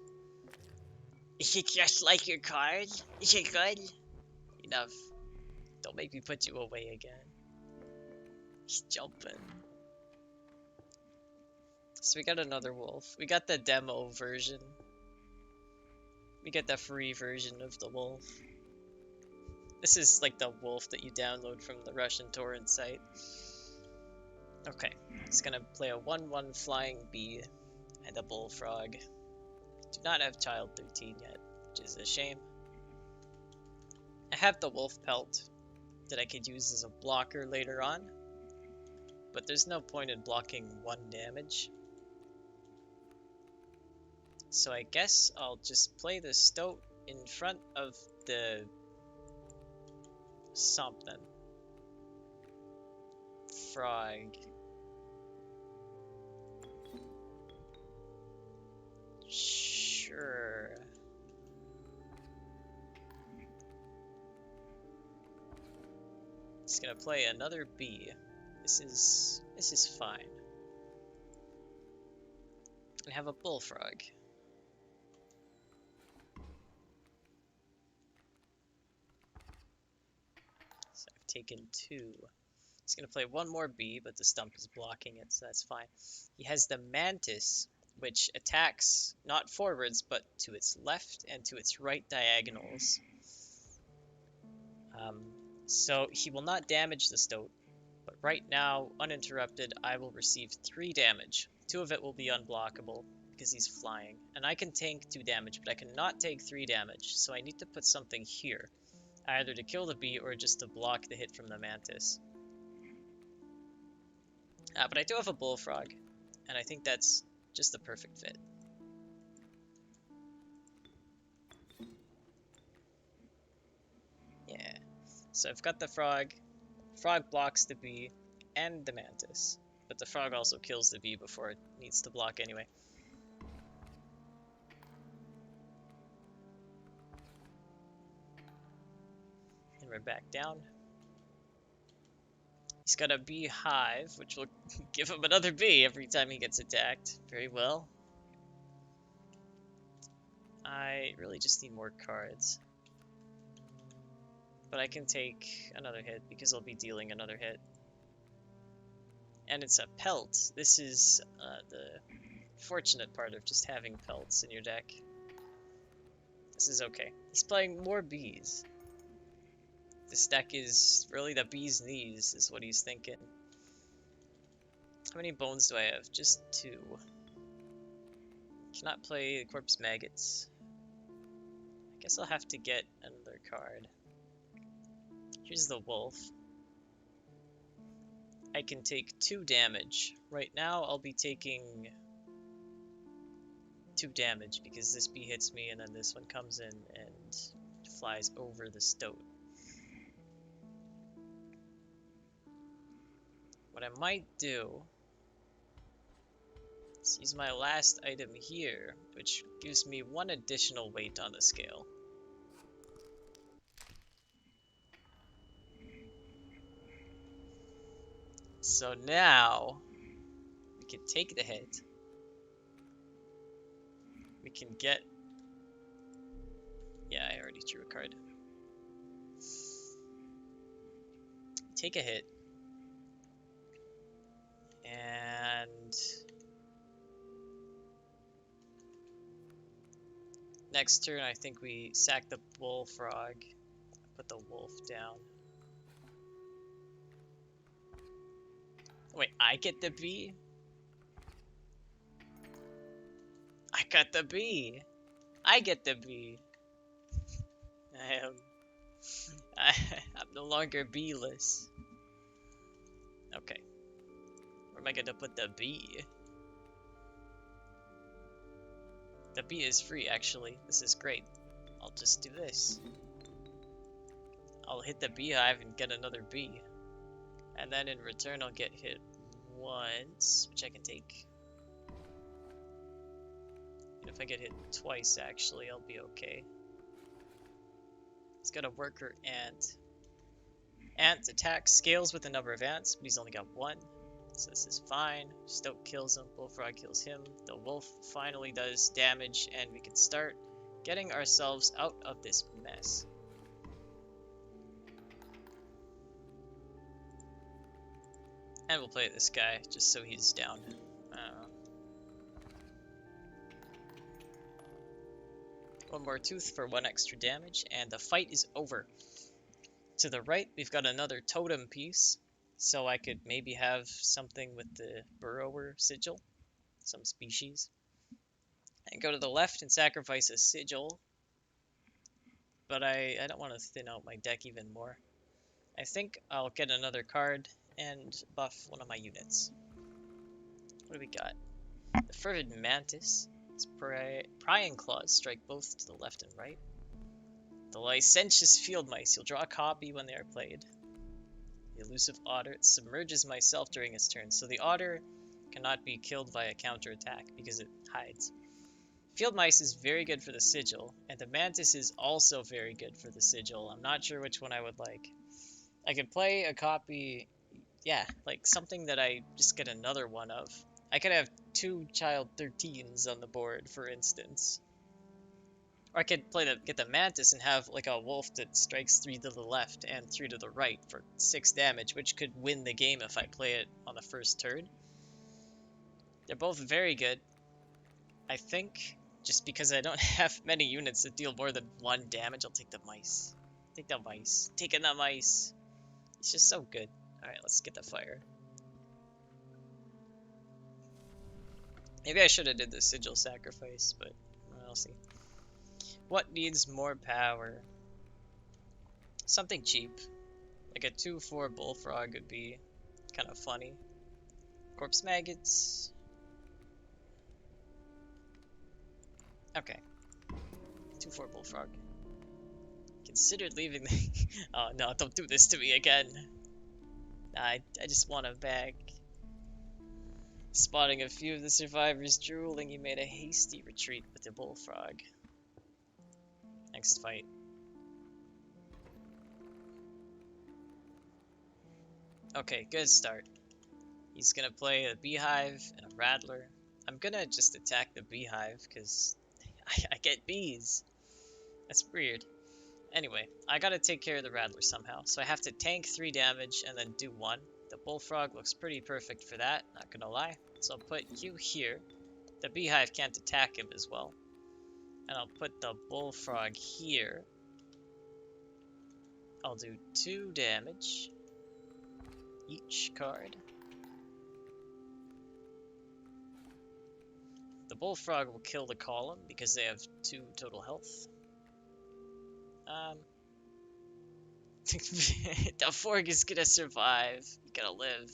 Is it just like your card? Is it good? Enough. Don't make me put you away again. He's jumping. So we got another wolf. We got the demo version. We get the free version of the wolf. This is like the wolf that you download from the Russian torrent site. Okay, it's gonna play a 1/1 flying bee and a bullfrog. Do not have child 13 yet, which is a shame. I have the wolf pelt that I could use as a blocker later on, but there's no point in blocking 1 damage. So I guess I'll just play the Stoat in front of the something. Frog. Sure. Just gonna play another bee. This is fine. I have a bullfrog. So I've taken 2. He's gonna play 1 more bee, but the stump is blocking it, so that's fine. He has the mantis, which attacks not forwards, but to its left and to its right diagonals. So he will not damage the Stoat, but right now, uninterrupted, I will receive 3 damage. 2 of it will be unblockable because he's flying, and I can tank 2 damage, but I cannot take 3 damage, so I need to put something here, either to kill the bee or just to block the hit from the mantis. But I do have a bullfrog, and I think that's just the perfect fit. So I've got the frog. Frog blocks the bee and the mantis. But the frog also kills the bee before it needs to block anyway. And we're back down. He's got a beehive, which will give him another bee every time he gets attacked. Very well. I really just need more cards. But I can take another hit because I'll be dealing another hit. And it's a pelt. This is the fortunate part of just having pelts in your deck. This is okay. He's playing more bees. This deck is really the bee's knees, is what he's thinking. How many bones do I have? Just 2. Cannot play the corpse maggots. I guess I'll have to get another card. Here's the wolf. I can take 2 damage. Right now I'll be taking 2 damage because this bee hits me and then this one comes in and flies over the stoat. What I might do is use my last item here, which gives me 1 additional weight on the scale. So now we can take the hit. We can get... Yeah, I already drew a card. Take a hit. And next turn, I think we sack the bullfrog, put the wolf down. Wait, I get the bee? I got the bee! I get the bee! I'm no longer bee-less. Okay. Where am I gonna put the bee? The bee is free, actually. This is great. I'll just do this. I'll hit the beehive and get another bee. And then in return, I'll get hit once, which I can take. And if I get hit twice, actually, I'll be okay. He's got a worker ant. Ant attack scales with the number of ants, but he's only got 1. So this is fine. Stoat kills him, bullfrog kills him. The wolf finally does damage, and we can start getting ourselves out of this mess. And we'll play this guy, just so he's down. One more tooth for 1 extra damage, and the fight is over. To the right, we've got another totem piece, so I could maybe have something with the burrower sigil, some species. And go to the left and sacrifice a sigil, but I don't want to thin out my deck even more. I think I'll get another card and buff one of my units. What do we got? The Fervid Mantis. Its prying claws strike both to the left and right. The Licentious Field Mice. You'll draw a copy when they are played. The Elusive Otter. It submerges myself during its turn, so the otter cannot be killed by a counterattack because it hides. Field Mice is very good for the sigil, and the Mantis is also very good for the sigil. I'm not sure which one I would like. I could play a copy, yeah, like something that I just get another one of. I could have 2 Child 13s on the board, for instance. Or I could get the Mantis and have like a wolf that strikes 3 to the left and 3 to the right for 6 damage, which could win the game if I play it on the first turn. They're both very good. I think just because I don't have many units that deal more than 1 damage, I'll take the mice. Take the mice. Taking the mice. It's just so good. Alright, let's get the fire. Maybe I should have did the sigil sacrifice, but we'll see. What needs more power? Something cheap. Like a 2/4 bullfrog would be kind of funny. Corpse maggots. Okay. 2/4 bullfrog. Can considered leaving the... Oh no, don't do this to me again. I just want a bag. Spotting a few of the survivors drooling, he made a hasty retreat with the bullfrog. Next fight. Okay, good start. He's gonna play a beehive and a rattler. I'm gonna just attack the beehive because I get bees. That's weird. Anyway, I gotta take care of the rattler somehow, so I have to tank 3 damage and then do 1. The bullfrog looks pretty perfect for that, not gonna lie. So I'll put you here. The beehive can't attack him as well. And I'll put the bullfrog here. I'll do 2 damage each card. The bullfrog will kill the column because they have 2 total health. The fork is gonna survive. You gotta live.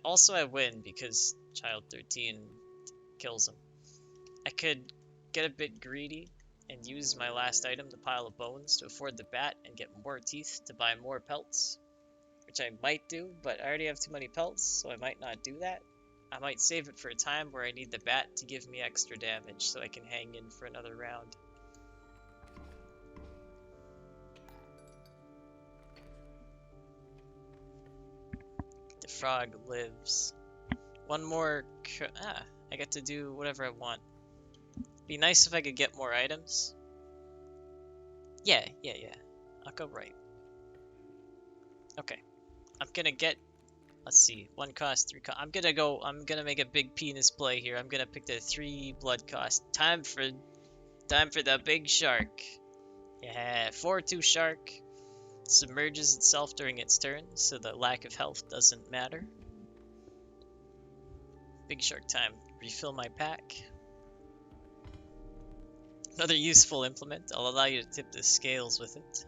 Also I win because Child 13 kills him. I could get a bit greedy and use my last item, the pile of bones, to afford the bat and get more teeth to buy more pelts. Which I might do, but I already have too many pelts, so I might not do that. I might save it for a time where I need the bat to give me extra damage so I can hang in for another round. The frog lives. One more... I get to do whatever I want. Be nice if I could get more items. Yeah. I'll go right. Okay. I'm gonna get... Let's see. 1 cost, 3 cost. I'm gonna make a big penis play here. I'm gonna pick the 3 blood cost. Time for the big shark. Yeah, 4/2 shark. Submerges itself during its turn, so the lack of health doesn't matter. Big shark time. Refill my pack. Another useful implement. I'll allow you to tip the scales with it.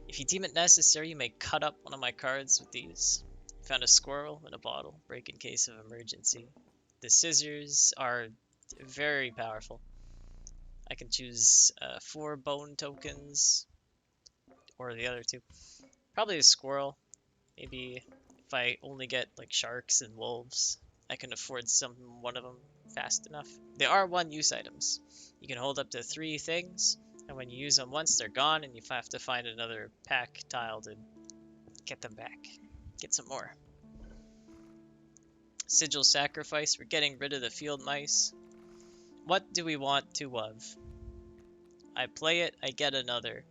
If you deem it necessary, you may cut up one of my cards with these. Found a squirrel in a bottle. Break in case of emergency. The scissors are very powerful. I can choose 4 bone tokens. Or the other 2. Probably a squirrel. Maybe if I only get like sharks and wolves, I can afford one of them fast enough. They are 1-use items. You can hold up to 3 things, and when you use them once, they're gone, and you have to find another pack tile to get them back. Get some more. Sigil sacrifice. We're getting rid of the field mice. What do we want 2 of? I play it, I get another.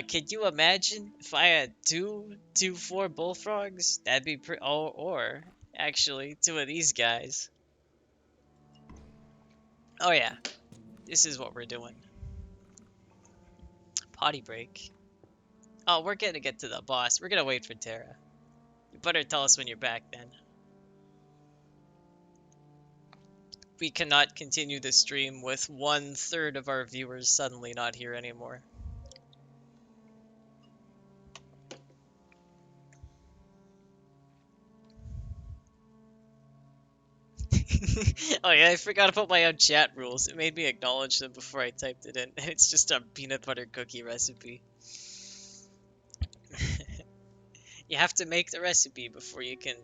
Could you imagine if I had 4 bullfrogs? That'd be pretty. Oh, or actually 2 of these guys. Oh yeah, this is what we're doing. Potty break. Oh, we're gonna get to the boss. We're gonna wait for Terra. You better tell us when you're back then. We cannot continue the stream with 1/3 of our viewers suddenly not here anymore. Oh yeah, I forgot to put my own chat rules. It made me acknowledge them before I typed it in. It's just a peanut butter cookie recipe. You have to make the recipe before you can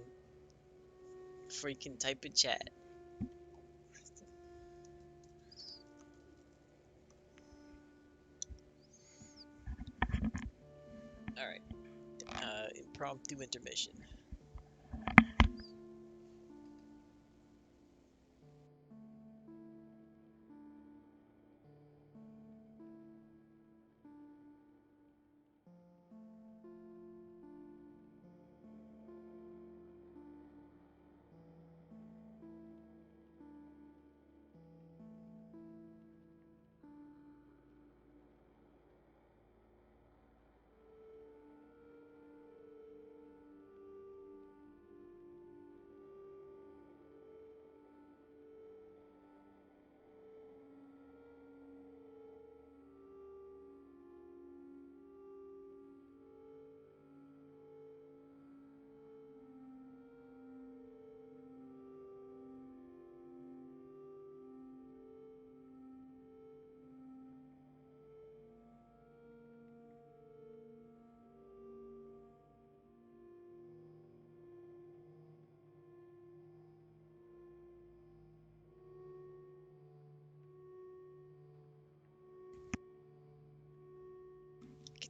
type in chat. Alright. Impromptu intermission.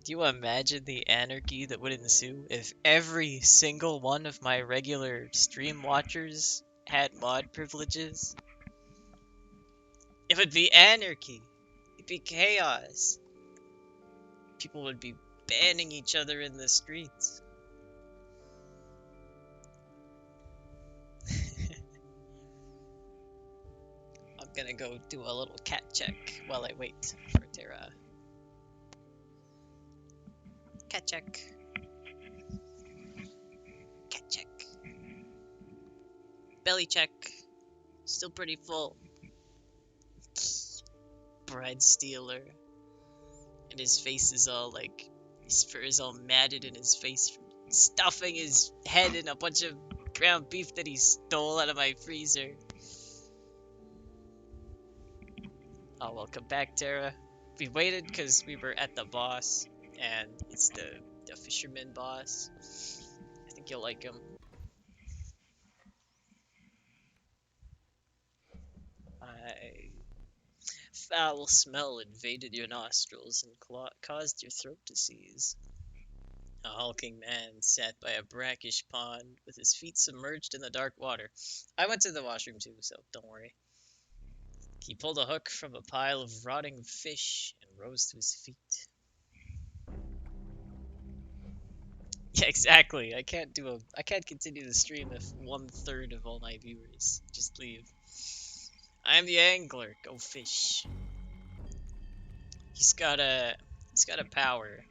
Do you imagine the anarchy that would ensue if every single one of my regular stream watchers had mod privileges? It would be anarchy. It'd be chaos. People would be banning each other in the streets. I'm gonna go do a little cat check while I wait for Terra. Cat check. Cat check. Belly check. Still pretty full. Bread stealer. And his face is all like, his fur is all matted in his face from stuffing his head in a bunch of ground beef that he stole out of my freezer. Oh, welcome back, Terra. We waited because we were at the boss, and it's the fisherman boss. I think you'll like him. Foul smell invaded your nostrils and caused your throat to seize. A hulking man sat by a brackish pond with his feet submerged in the dark water. I went to the washroom too, so don't worry. He pulled a hook from a pile of rotting fish and rose to his feet. Yeah, exactly. I can't continue the stream if 1/3 of all my viewers just leave. I am the angler. Go fish. He's got a power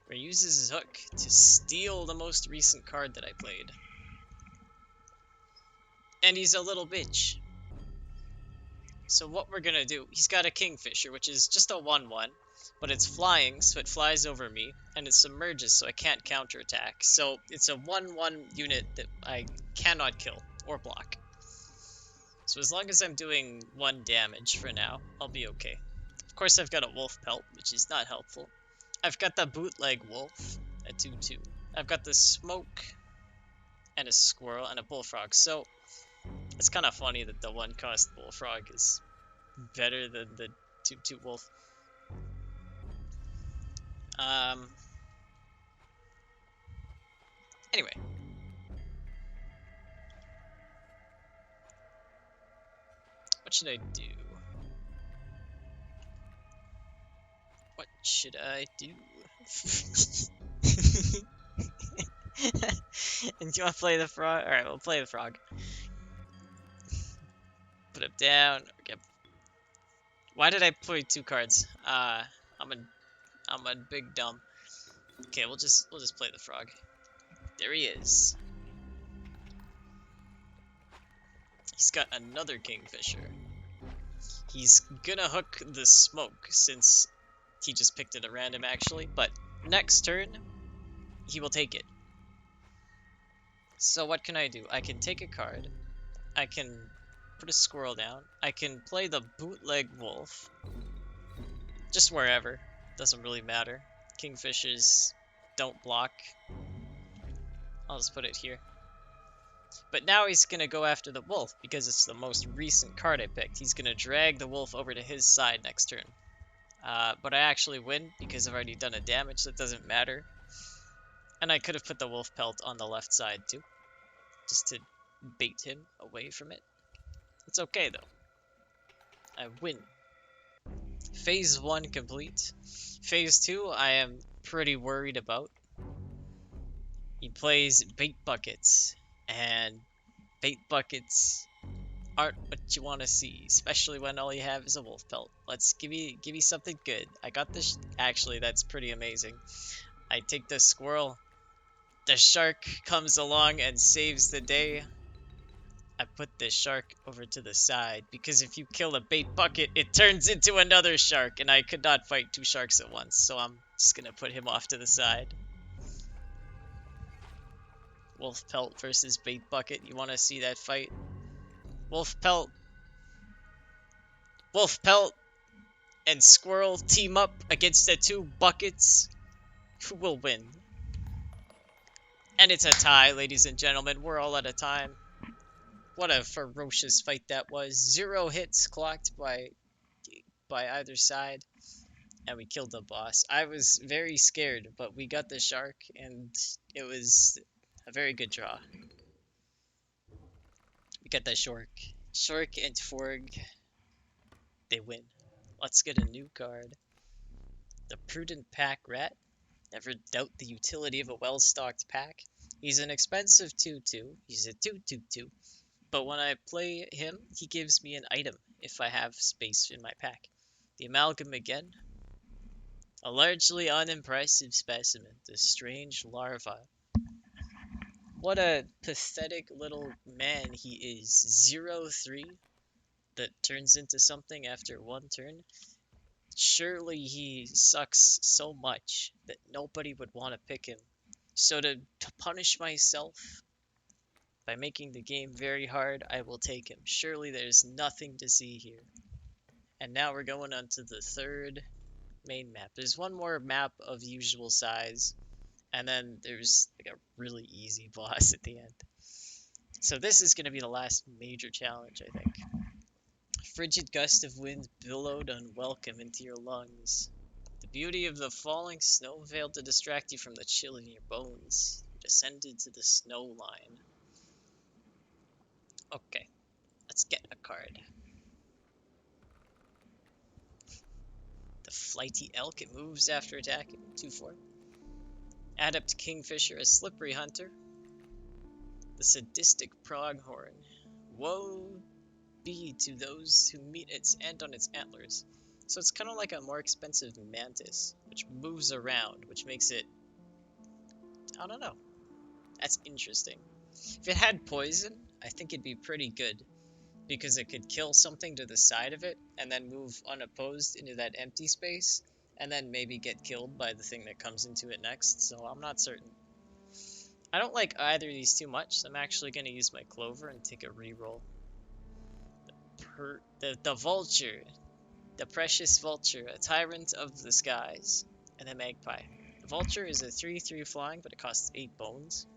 where he uses his hook to steal the most recent card that I played. And he's a little bitch. So what we're gonna do, he's got a kingfisher, which is just a 1/1, but it's flying, so it flies over me, and it submerges, so I can't counterattack. So it's a 1/1 unit that I cannot kill or block. So as long as I'm doing 1 damage for now, I'll be okay. Of course, I've got a wolf pelt, which is not helpful. I've got the bootleg wolf at 2/2. I've got the smoke and a squirrel and a bullfrog. So it's kind of funny that the 1-cost bullfrog is better than the 2/2 wolf. Anyway. What should I do? What should I do? And do you want to play the frog? Alright, we'll play the frog. Put him down. Okay. Why did I play 2 cards? I'm a big dumb. Okay, we'll just play the frog. There he is. He's got another kingfisher. He's gonna hook the smoke since he just picked it at random actually, but next turn he will take it. So what can I do? I can take a card. I can put a squirrel down. I can play the bootleg wolf. Just wherever. Doesn't really matter. Kingfishers don't block. I'll just put it here. But now he's going to go after the wolf because it's the most recent card I picked. He's going to drag the wolf over to his side next turn. But I actually win because I've already done a damage, so it doesn't matter. And I could have put the wolf pelt on the left side too, just to bait him away from it. It's okay though. I win. Phase 1 complete. Phase 2 I am pretty worried about. He plays bait buckets, and bait buckets aren't what you want to see, especially when all you have is a wolf pelt. Let's give me something good. I got this. Actually, that's pretty amazing. I take the squirrel. The shark comes along and saves the day. I put the shark over to the side because if you kill a bait bucket, it turns into another shark, and I could not fight 2 sharks at once, so I'm just gonna put him off to the side. Wolf pelt versus bait bucket. You want to see that fight? Wolf pelt and squirrel team up against the 2 buckets. Who will win? And it's a tie, ladies and gentlemen. We're all out of time. What a ferocious fight that was. 0 hits clocked by either side. and we killed the boss. I was very scared, but we got the shark, and it was a very good draw. We got that shark. Shark and Forg, they win. Let's get a new card. The Prudent Pack Rat. Never doubt the utility of a well-stocked pack. He's an expensive 2/2. He's a 2/2/2. But when I play him, he gives me an item if I have space in my pack. The Amalgam again. A largely unimpressive specimen, the strange larva. What a pathetic little man he is. 0/3 that turns into something after one turn. Surely he sucks so much that nobody would want to pick him. So to punish myself by making the game very hard, I will take him. Surely there's nothing to see here. And now we're going on to the third main map. There's one more map of usual size, and then there's like a really easy boss at the end. So this is going to be the last major challenge, I think. Frigid gust of wind billowed unwelcome into your lungs. The beauty of the falling snow failed to distract you from the chill in your bones. You descended to the snow line. Okay, let's get a card. The Flighty Elk, it moves after attacking. 2/4. Adept Kingfisher, a slippery hunter. The sadistic pronghorn. Woe be to those who meet its end on its antlers. So it's kind of like a more expensive mantis, which moves around, which makes it... I don't know. That's interesting. If it had poison, I think it'd be pretty good, because it could kill something to the side of it, and then move unopposed into that empty space, and then maybe get killed by the thing that comes into it next, so I'm not certain. I don't like either of these too much, so I'm actually going to use my Clover and take a reroll. The Vulture. The Precious Vulture, a tyrant of the skies. And a Magpie. The Vulture is a 3/3 flying, but it costs 8 bones.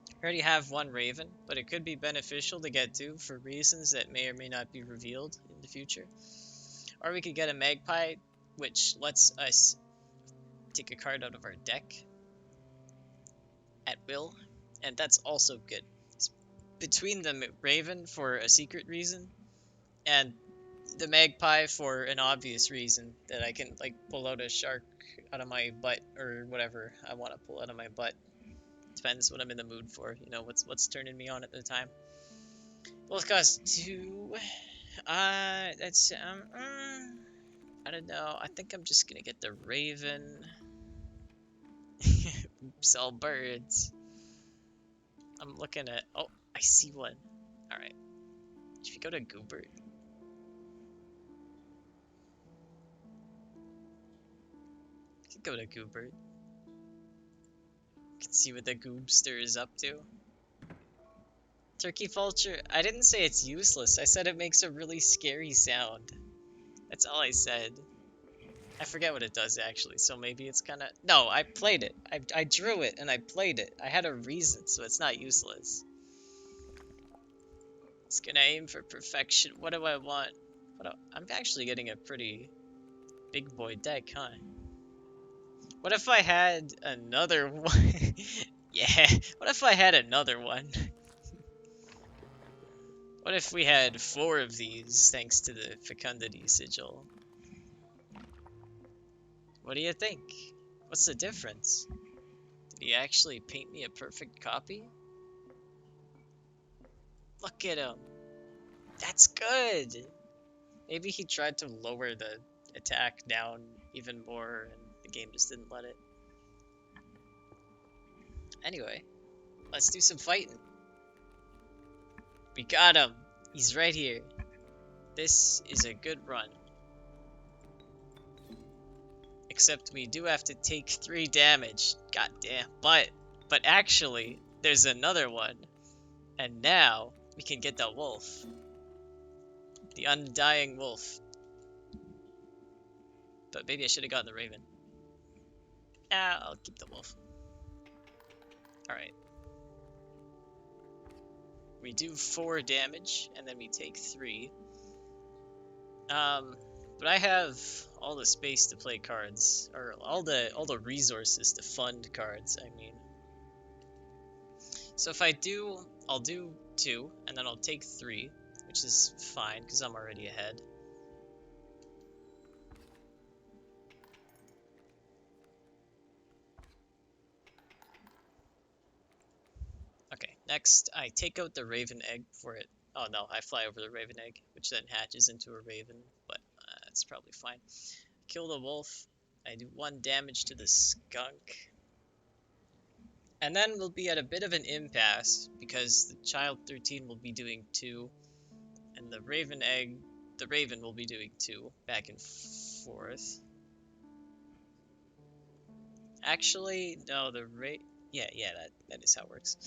I already have 1 Raven, but it could be beneficial to get 2 for reasons that may or may not be revealed in the future. Or we could get a Magpie, which lets us take a card out of our deck at will, and that's also good. It's between the Raven for a secret reason, and the Magpie for an obvious reason that I can like pull out a shark out of my butt or whatever I want to pull out of my butt. Depends what I'm in the mood for, you know, what's turning me on at the time. Both cost 2. That's I don't know. I think I'm just gonna get the Raven. Sell birds. I'm looking at... Oh, I see one. Alright. Should we go to Goobert? We could go to Goobert. You can see what the Goobster is up to. Turkey Vulture. I didn't say it's useless. I said it makes a really scary sound. That's all I said. I forget what it does, actually, so maybe it's kind of... No, I played it. I drew it, and I played it. I had a reason, so it's not useless. It's gonna aim for perfection. What do I want? I'm actually getting a pretty big boy deck, huh? What if I had another one? Yeah, what if I had another one? What if we had 4 of these, thanks to the Fecundity Sigil? What do you think? What's the difference? Did he actually paint me a perfect copy? Look at him. That's good. Maybe he tried to lower the attack down even more and the game just didn't let it. Anyway, let's do some fighting. We got him. He's right here. This is a good run. Except we do have to take 3 damage. God damn. But actually, there's another one. And now, we can get the wolf. The undying wolf. But maybe I should have gotten the raven. I'll keep the wolf. Alright. We do 4 damage, and then we take 3. But I have all the space to play cards, or all the resources to fund cards, I mean. So if I do, I'll do 2, and then I'll take 3, which is fine, because I'm already ahead. Okay, next I take out the raven egg before it... Oh no, I fly over the raven egg, which then hatches into a raven, but it's probably fine. Kill the wolf. I do 1 damage to the skunk. And then we'll be at a bit of an impasse, because the child 13 will be doing 2, and the raven will be doing 2, back and forth. Actually, no, yeah, that is how it works.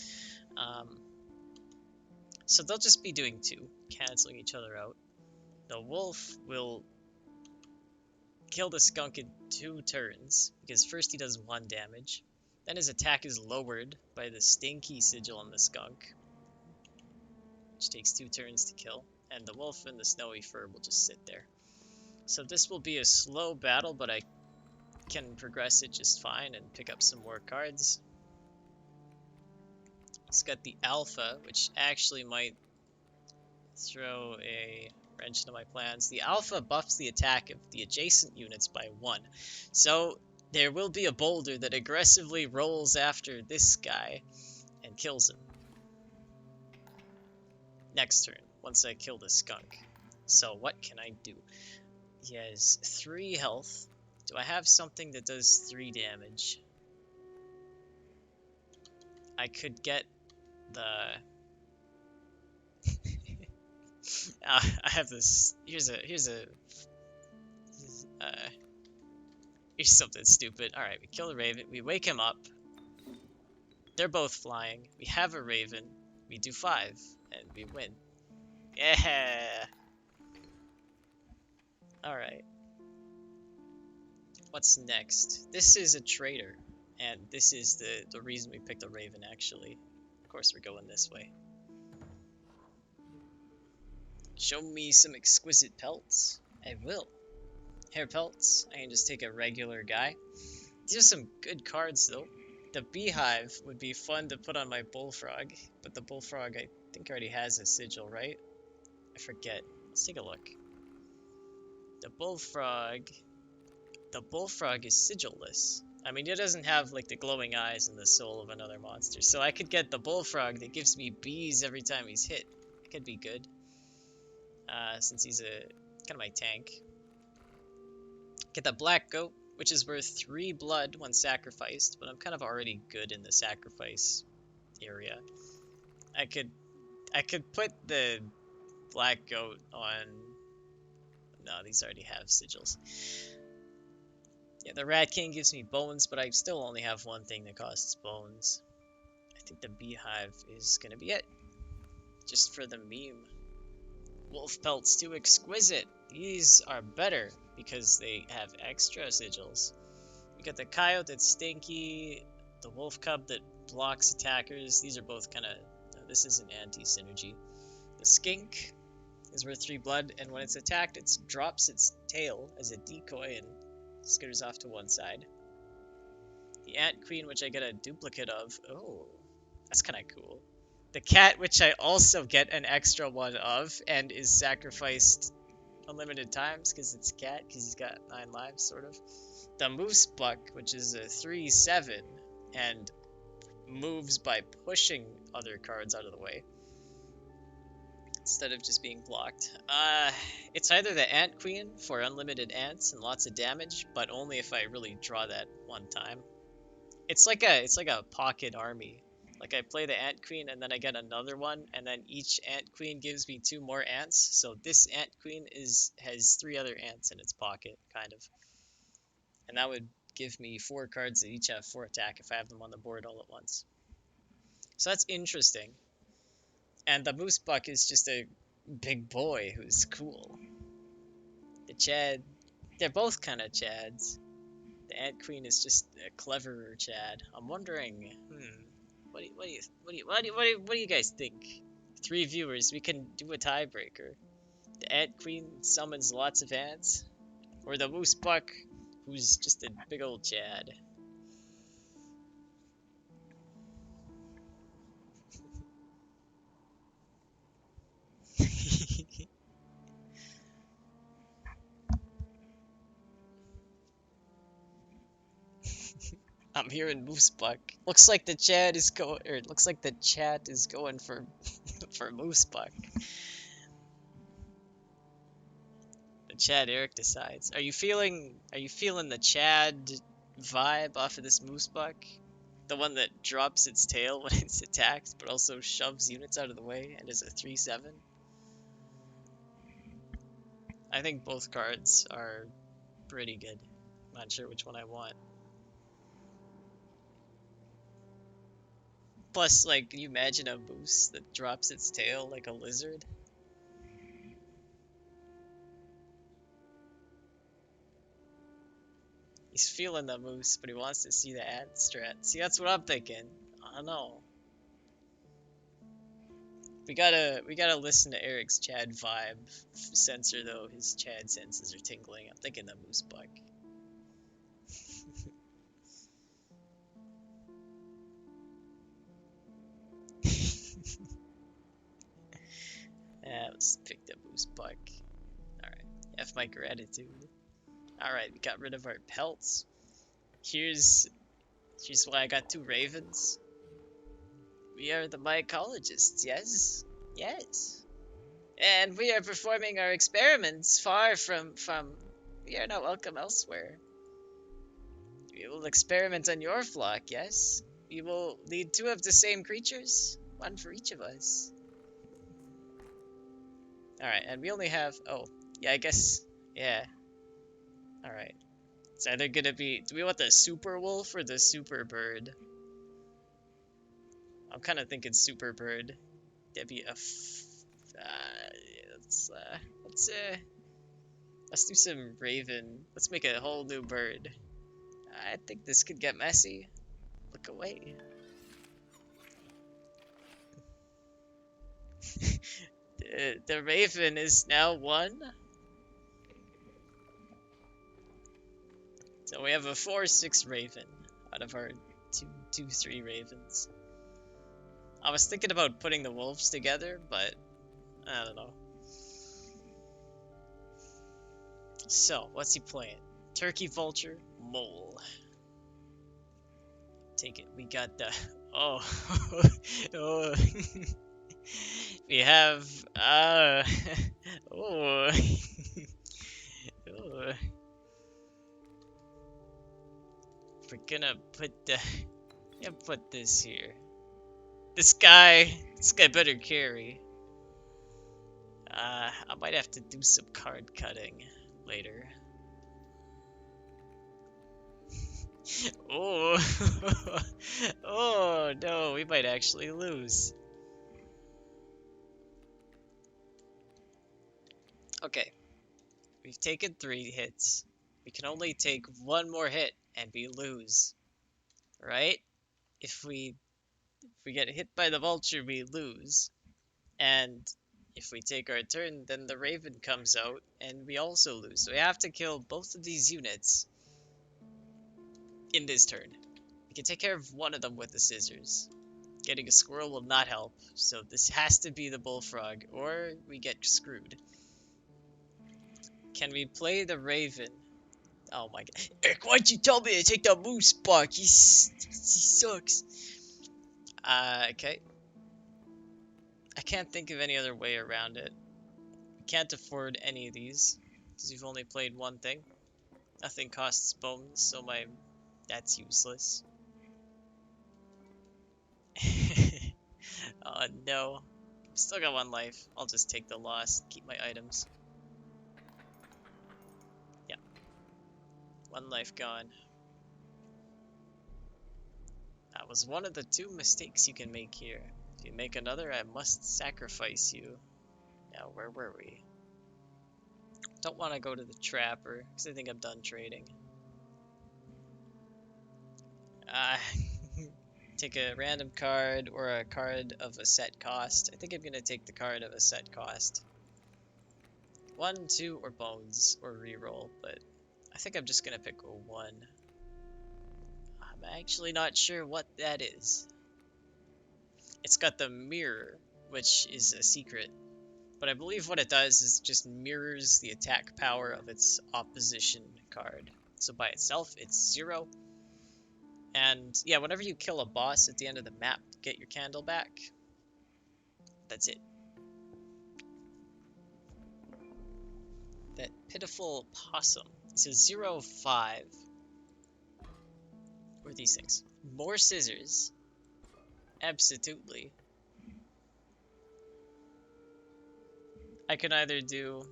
So they'll just be doing 2, canceling each other out. The wolf will kill the skunk in 2 turns, because first he does 1 damage. Then his attack is lowered by the stinky sigil on the skunk, which takes 2 turns to kill. And the wolf and the snowy fur will just sit there. So this will be a slow battle, but I can progress it just fine and pick up some more cards. It's got the alpha, which actually might throw a wrench into my plans. The alpha buffs the attack of the adjacent units by 1. So there will be a boulder that aggressively rolls after this guy and kills him. Next turn, once I kill the skunk. So what can I do? He has 3 health. Do I have something that does 3 damage? I could get the... I have this... Here's something stupid. Alright, we kill the raven. We wake him up. They're both flying. We have a raven. We do 5. And we win. Yeah! Alright. What's next? This is a traitor. And this is the reason we picked the raven, actually. Of course, we're going this way. Show me some exquisite pelts. I will. Hair pelts. I can just take a regular guy. These are some good cards, though. The beehive would be fun to put on my bullfrog, but the bullfrog, I think, already has a sigil, right? I forget. Let's take a look. The bullfrog is sigilless. I mean, it doesn't have, like, the glowing eyes and the soul of another monster, so I could get the bullfrog that gives me bees every time he's hit. It could be good. Since he's kind of my tank. Get the black goat, which is worth 3 blood when sacrificed, but I'm kind of already good in the sacrifice area. I could put the black goat on... No, these already have sigils. Yeah, the rat king gives me bones, but I still only have 1 thing that costs bones. I think the beehive is gonna be it. Just for the meme. Wolf pelts too exquisite. These are better because they have extra sigils. We got the coyote that's stinky, the wolf cub that blocks attackers. These are both kind of... this is an anti-synergy. The skink is worth 3 blood, and when it's attacked, it drops its tail as a decoy and skitters off to one side. The ant queen, which I get a duplicate of. Oh, that's kind of cool. The cat, which I also get an extra one of, and is sacrificed unlimited times because it's a cat, because he's got 9 lives, sort of. The moose buck, which is a 3/7, and moves by pushing other cards out of the way instead of just being blocked. It's either the ant queen for unlimited ants and lots of damage, but only if I really draw that 1 time. It's like a pocket army. Like, I play the ant queen, and then I get another one, and then each ant queen gives me 2 more ants. So this ant queen has 3 other ants in its pocket, kind of. And that would give me 4 cards that each have 4 attack if I have them on the board all at once. So that's interesting. And the moose buck is just a big boy who's cool. The Chad, they're both kind of Chads. The ant queen is just a cleverer Chad. I'm wondering, what do you guys think? 3 viewers, we can do a tiebreaker. The ant queen summons lots of ants, Or the moose buck, who's just a big old Chad. I'm hearing moose buck. Looks like the Chad is going, or looks like the chat is going for for moose buck. The Chad Eric decides. Are you feeling the Chad vibe off of this moose buck? The one that drops its tail when it's attacked, but also shoves units out of the way and is a 3/7? I think both cards are pretty good. Not sure which one I want. Plus, like, can you imagine a moose that drops its tail like a lizard? He's feeling the moose, but he wants to see the ad strat. See, that's what I'm thinking. I don't know. We gotta listen to Eric's Chad vibe sensor though. His Chad senses are tingling. I'm thinking the moose buck. Yeah, let's pick the moose buck. Alright. F my gratitude. Alright, we got rid of our pelts. Here's why I got 2 ravens. We are the mycologists, yes? Yes. And we are performing our experiments far from we are not welcome elsewhere. We will experiment on your flock, yes? We will lead 2 of the same creatures, 1 for each of us. Alright, and we only have, oh, yeah, I guess, yeah. Alright. It's either gonna be, do we want the super wolf or the super bird? I'm kind of thinking super bird. That'd be a, let's do some raven. Let's make a whole new bird. I think this could get messy. Look away. The raven is now 1. So we have a 4/6 raven out of our 2/3 ravens. I was thinking about putting the wolves together, but I don't know. So, what's he playing? Turkey, vulture, mole. Take it. We got the. Oh. Oh. We have. Oh. Oh. We're gonna put the. Yeah, put this here. This guy better carry. I might have to do some card cutting later. Oh, oh no, we might actually lose. Okay, we've taken 3 hits. We can only take 1 more hit and we lose, right? If we get hit by the vulture, we lose. And if we take our turn, then the raven comes out and we also lose. So we have to kill both of these units in this turn. We can take care of one of them with the scissors. Getting a squirrel will not help, so this has to be the bullfrog, or we get screwed. Can we play the raven? Oh my god. Eric, why'd you tell me to take the moose buck? He sucks. Okay. I can't think of any other way around it. We can't afford any of these, because we've only played 1 thing. Nothing costs bones, so that's useless. Oh no. Still got 1 life. I'll just take the loss, keep my items. Yeah. 1 life gone. That was one of the 2 mistakes you can make here. If you make another, I must sacrifice you. Now, where were we? Don't want to go to the trapper, because I think I'm done trading. Take a random card or a card of a set cost. I think I'm going to take the card of a set cost. 1, 2, or bones, or reroll, but I think I'm just gonna pick a 1. I'm actually not sure what that is. It's got the mirror, which is a secret. But I believe what it does is just mirrors the attack power of its opposition card. So by itself, it's 0. And yeah, whenever you kill a boss at the end of the map, get your candle back. That's it. That pitiful possum. It says 0-5. What are these things? More scissors. Absolutely. I can either do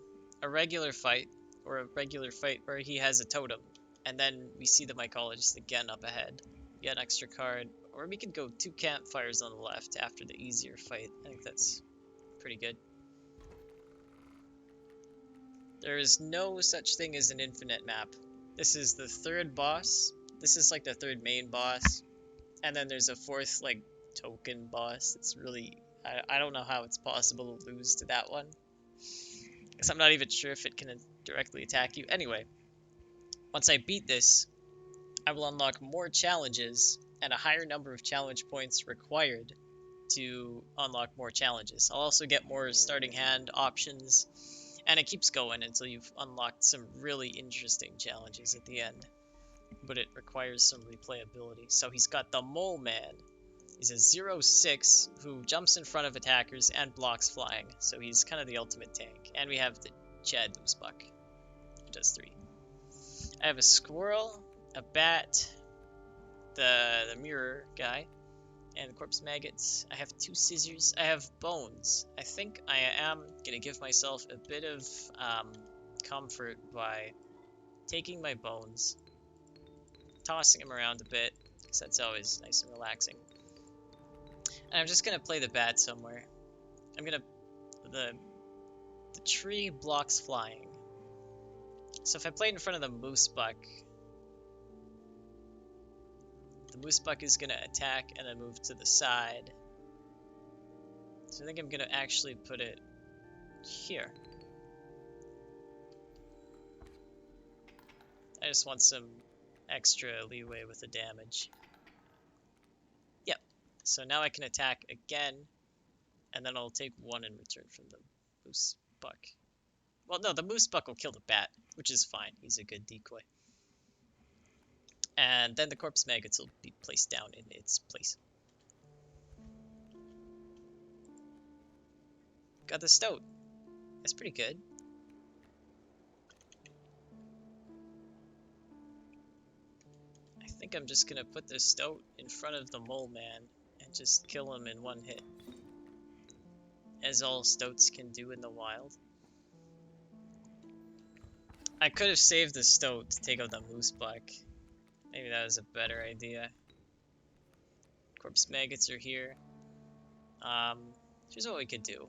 a regular fight or a regular fight where he has a totem, and then we see the mycologist again up ahead. Get an extra card, or we could go 2 campfires on the left after the easier fight. I think that's pretty good. There is no such thing as an infinite map. This is the 3rd boss. This is like the 3rd main boss, and then there's a 4th like token boss. It's really I don't know how it's possible to lose to that one. Because I'm not even sure if it can directly attack you. Anyway, once I beat this, I will unlock more challenges and a higher number of challenge points required to unlock more challenges. I'll also get more starting hand options, and it keeps going until you've unlocked some really interesting challenges at the end. But it requires some replayability. So he's got the Mole Man. He's a 0-6 who jumps in front of attackers and blocks flying. So he's kind of the ultimate tank. And we have the Chad Moosebuck, who does 3. I have a squirrel, a bat, the mirror guy, and the corpse maggots. I have 2 scissors. I have bones. I think I am going to give myself a bit of comfort by taking my bones, tossing them around a bit, because that's always nice and relaxing. And I'm just going to play the bat somewhere. I'm going to... The tree blocks flying. So if I play in front of the Moosebuck, the Moosebuck is going to attack and then move to the side. So I think I'm going to actually put it here. I just want some extra leeway with the damage. Yep. So now I can attack again, and then I'll take 1 in return from the Moosebuck. Well, no, the Moosebuck will kill the bat, which is fine. He's a good decoy. And then the corpse maggots will be placed down in its place. Got the stoat. That's pretty good. I think I'm just gonna put the stoat in front of the mole man and just kill him in 1 hit. As all stoats can do in the wild. I could have saved the stoat to take out the Moosebuck. Maybe that was a better idea. Corpse maggots are here. Here's what we could do.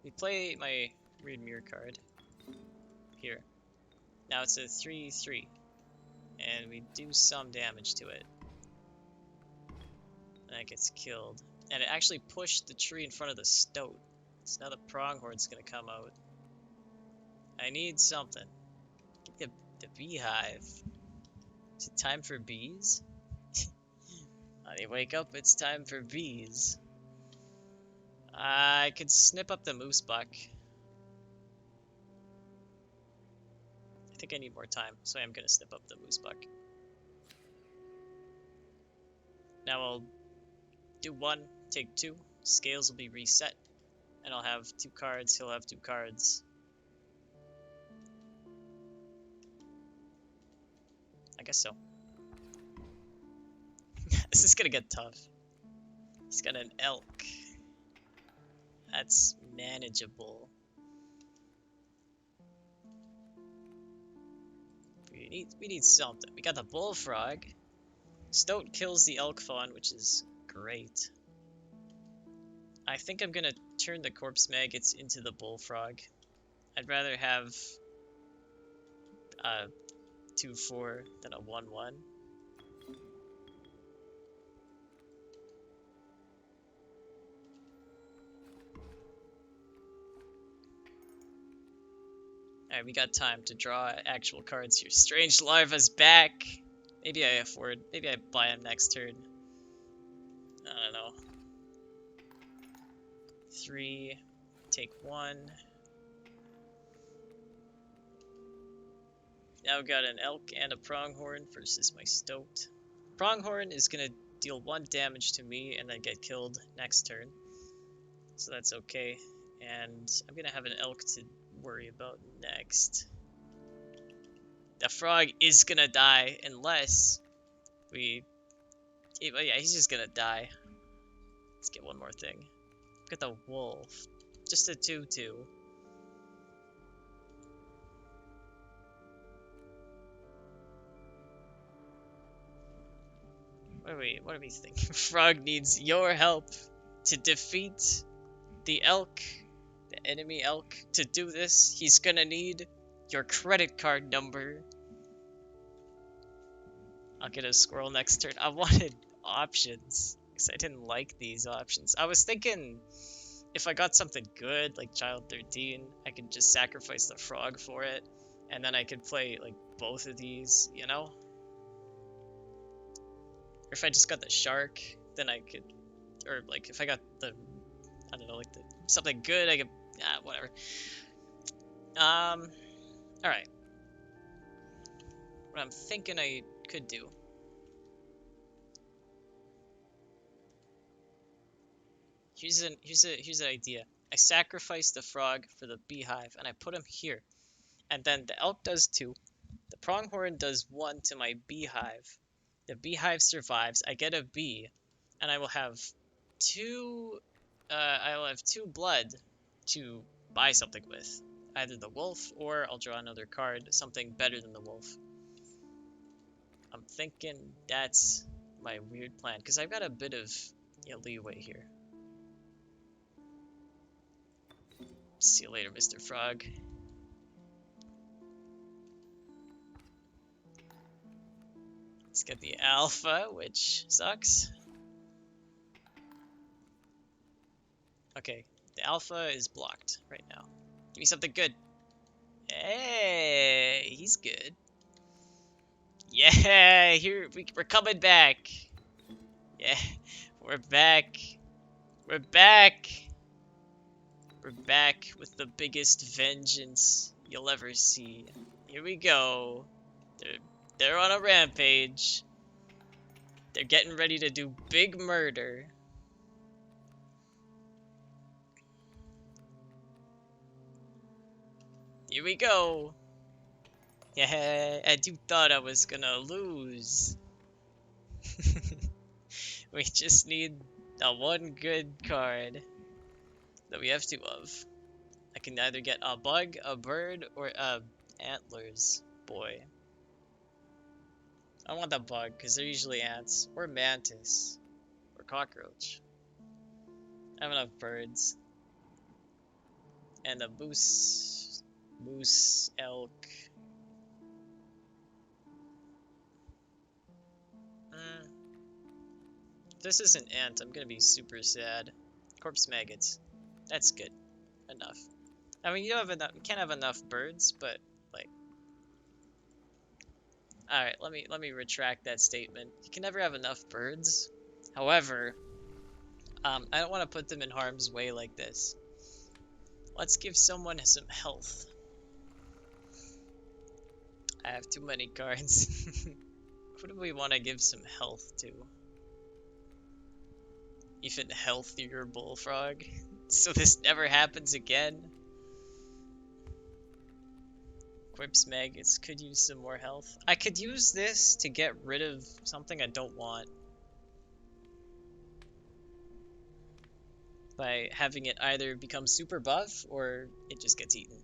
We play my weird mirror card. Here. Now it's a 3-3. And we do some damage to it. And that gets killed. And it actually pushed the tree in front of the stoat. So now the pronghorn's gonna come out. I need something. Get the beehive. Is it time for bees? Honey, wake up, it's time for bees. I could snip up the Moosebuck. I think I need more time, so I am gonna snip up the Moosebuck. Now I'll do 1, take 2, scales will be reset, and I'll have 2 cards, he'll have 2 cards. I guess so. This is gonna get tough. He's got an elk. That's manageable. We need something. We got the bullfrog. Stoat kills the elk fawn, which is great. I think I'm gonna turn the corpse maggots into the bullfrog. I'd rather have a 2-4 than a 1-1. Alright, we got time to draw actual cards here. Strange Larva's back! Maybe I buy him next turn. I don't know. 3, take 1. Now we've got an elk and a pronghorn versus my stoked. Pronghorn is gonna deal 1 damage to me and then get killed next turn. So that's okay. And I'm gonna have an elk to worry about next. The frog is gonna die unless we... Yeah, he's just gonna die. Let's get one more thing. Look at the wolf. Just a 2/2. What are we thinking? Frog needs your help to defeat the elk, the enemy elk. To do this, he's gonna need your credit card number. I'll get a squirrel next turn. I wanted options, because I didn't like these options. I was thinking if I got something good, like Child 13, I could just sacrifice the frog for it, and then I could play, like, both of these, you know? Or if I just got the shark, then I could... Or, like, if I got the... I don't know, like, something good, I could... whatever. Alright. What I'm thinking I could do... Here's an idea. I sacrifice the frog for the beehive, and I put him here. And then the elk does 2. The pronghorn does 1 to my beehive. The beehive survives. I get a bee, and I will have 2. I'll have 2 blood to buy something with, either the wolf or I'll draw another card, something better than the wolf. I'm thinking that's my weird plan because I've got a bit of leeway here. See you later, Mr. Frog. Let's get the alpha, which sucks. Okay, the alpha is blocked right now. Give me something good. Hey, he's good. Yeah, we're coming back. Yeah, we're back. We're back. We're back with the biggest vengeance you'll ever see. Here we go. They're on a rampage. They're getting ready to do big murder. Here we go. Yeah, I do thought I was gonna lose. We just need that one good card that we have 2 of. I can either get a bug, a bird, or antlers. Boy. I want the bug, because they're usually ants. Or mantis. Or cockroach. I have enough birds. And a moose, elk. If this is an ant, I'm gonna be super sad. Corpse maggots. That's good. Enough. I mean, you can't have enough birds, but like. All right, let me retract that statement. You can never have enough birds. However, I don't want to put them in harm's way like this. Let's give someone some health. I have too many cards. Who do we want to give some health to? Even healthier bullfrog. So this never happens again. Corpse maggots could use some more health. I could use this to get rid of something I don't want. By having it either become super buff or it just gets eaten.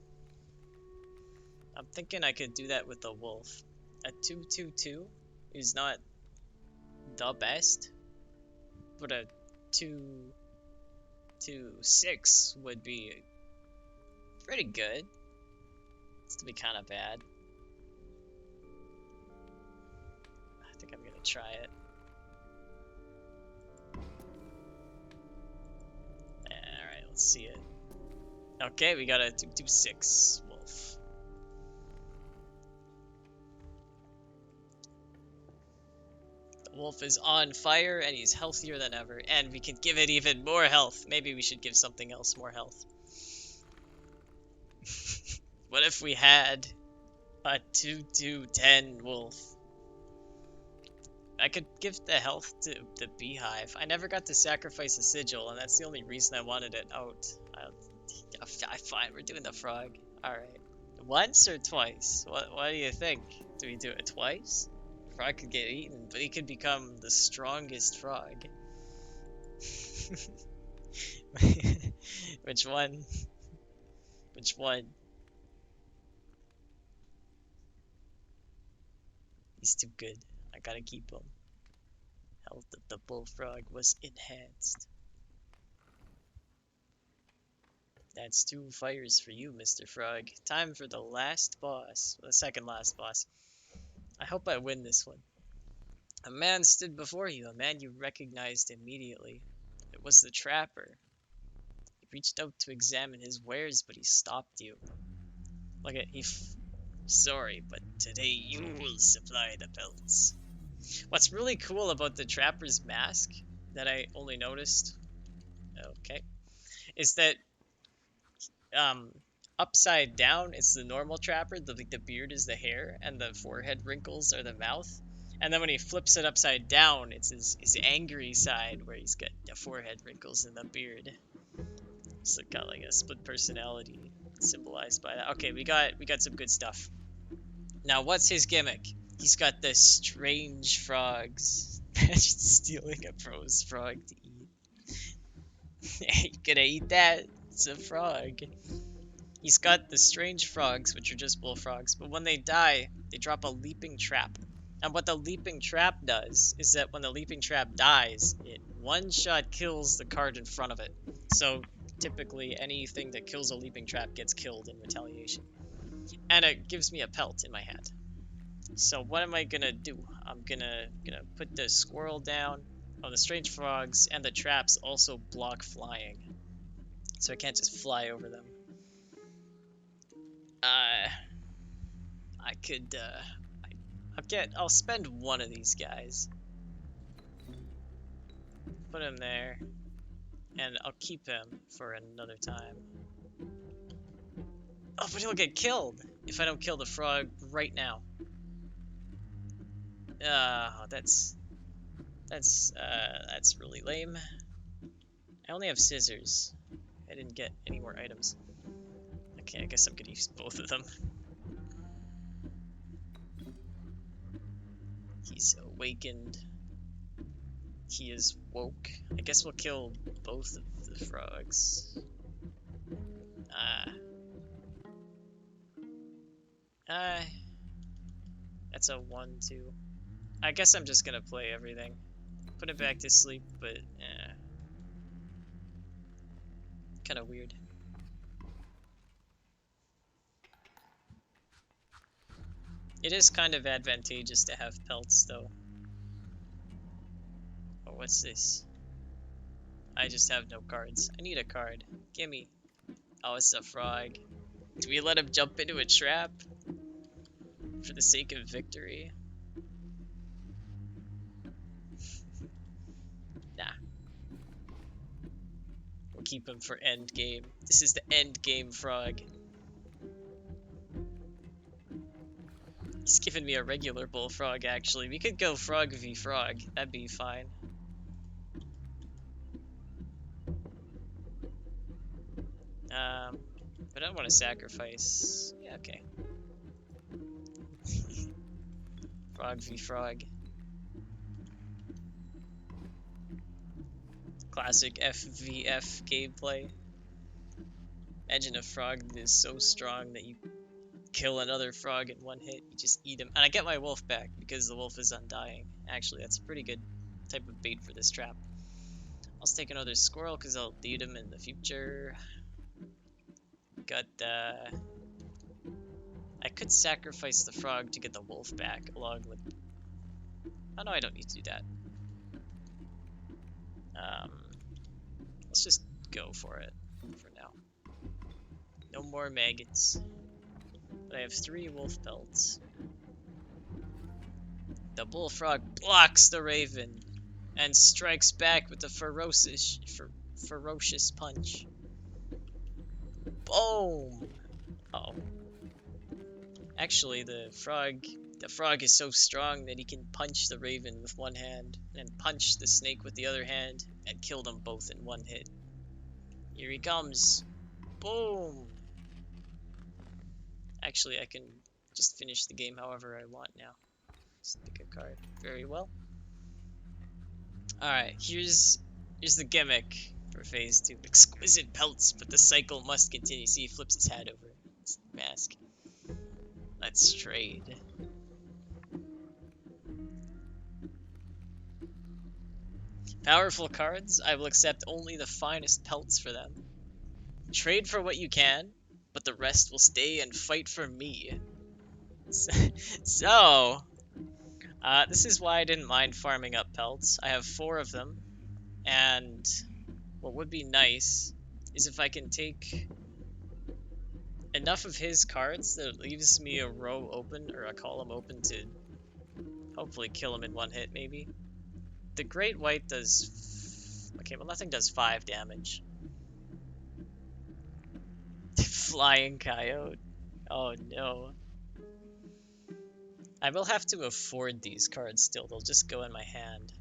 I'm thinking I could do that with the wolf. A 2/2/2 is not the best, but a 2/6 would be pretty good. It's gonna be kind of bad. I think I'm gonna try it. Alright, let's see it. Okay, we got a 2/6 wolf. wolf is on fire and he's healthier than ever, and we can give it even more health. Maybe we should give something else more health. What if we had a 2-2-10 wolf? I could give the health to the beehive. I never got to sacrifice a sigil, and that's the only reason I wanted it out. Fine, we're doing the frog. Alright. Once or twice? What do you think? Do we do it twice? Frog could get eaten, but he could become the strongest frog. Which one? Which one? He's too good. I gotta keep him. Health of the bullfrog was enhanced. That's 2 fires for you, Mr. Frog. Time for the last boss. The second last boss. I hope I win this one. A man stood before you, a man you recognized immediately. It was the trapper. He reached out to examine his wares, but he stopped you. Look at Sorry, but today you will supply the pelts. What's really cool about the trapper's mask that I only noticed, okay, is that upside down it's the normal trapper, the beard is the hair, and the forehead wrinkles are the mouth. And then when he flips it upside down, it's his angry side where he's got the forehead wrinkles and the beard. It's got like a split personality symbolized by that. Okay, we got some good stuff. Now, what's his gimmick? He's got the strange frogs. Imagine stealing a pro's frog to eat. You gonna eat that? It's a frog. He's got the strange frogs, which are just bullfrogs, but when they die, they drop a leaping trap. And what the leaping trap does is that when the leaping trap dies, it one-shot kills the card in front of it. So typically anything that kills a leaping trap gets killed in retaliation. And it gives me a pelt in my hand. So what am I gonna do? I'm gonna put the squirrel down. Oh, the strange frogs and the traps also block flying. So I can't just fly over them. I'll spend one of these guys. Put him there. And I'll keep him for another time. Oh, but he'll get killed if I don't kill the frog right now. That's really lame. I only have scissors. I didn't get any more items. Okay, I guess I'm gonna use both of them. He's awakened. He is woke. I guess we'll kill both of the frogs. That's a 1-2. I guess I'm just gonna play everything. Put it back to sleep, but kind of weird. It is kind of advantageous to have pelts, though. Oh, what's this? I just have no cards. I need a card. Gimme. Oh, it's a frog. Do we let him jump into a trap? For the sake of victory? Nah. We'll keep him for end game. This is the end game frog. He's giving me a regular bullfrog, actually. We could go frog v frog. That'd be fine. But I don't want to sacrifice. Yeah, okay. Frog v frog. Classic FVF gameplay. Imagine a frog that is so strong that you kill another frog in one hit. You just eat him. And I get my wolf back because the wolf is undying. Actually, that's a pretty good type of bait for this trap. I'll take another squirrel because I'll need him in the future. Got I could sacrifice the frog to get the wolf back along with... Oh no, I don't need to do that. Let's just go for it for now. No more maggots. But I have 3 wolf pelts. The bullfrog blocks the raven and strikes back with a ferocious punch. Boom! Oh. Actually, the frog is so strong that he can punch the raven with one hand and punch the snake with the other hand and kill them both in one hit. Here he comes. Boom! Actually, I can just finish the game however I want now. Just pick a card. Very well. Alright, here's the gimmick for phase 2. Exquisite pelts, but the cycle must continue. See, he flips his hat over. It's the mask. Let's trade. Powerful cards, I will accept only the finest pelts for them. Trade for what you can, but the rest will stay and fight for me. So, this is why I didn't mind farming up pelts. I have 4 of them, and what would be nice is if I can take enough of his cards that it leaves me a row open, or a column open to hopefully kill him in one hit, maybe. The Great White does... Okay, well, nothing does 5 damage. Flying Coyote. Oh, no. I will have to afford these cards still. They'll just go in my hand.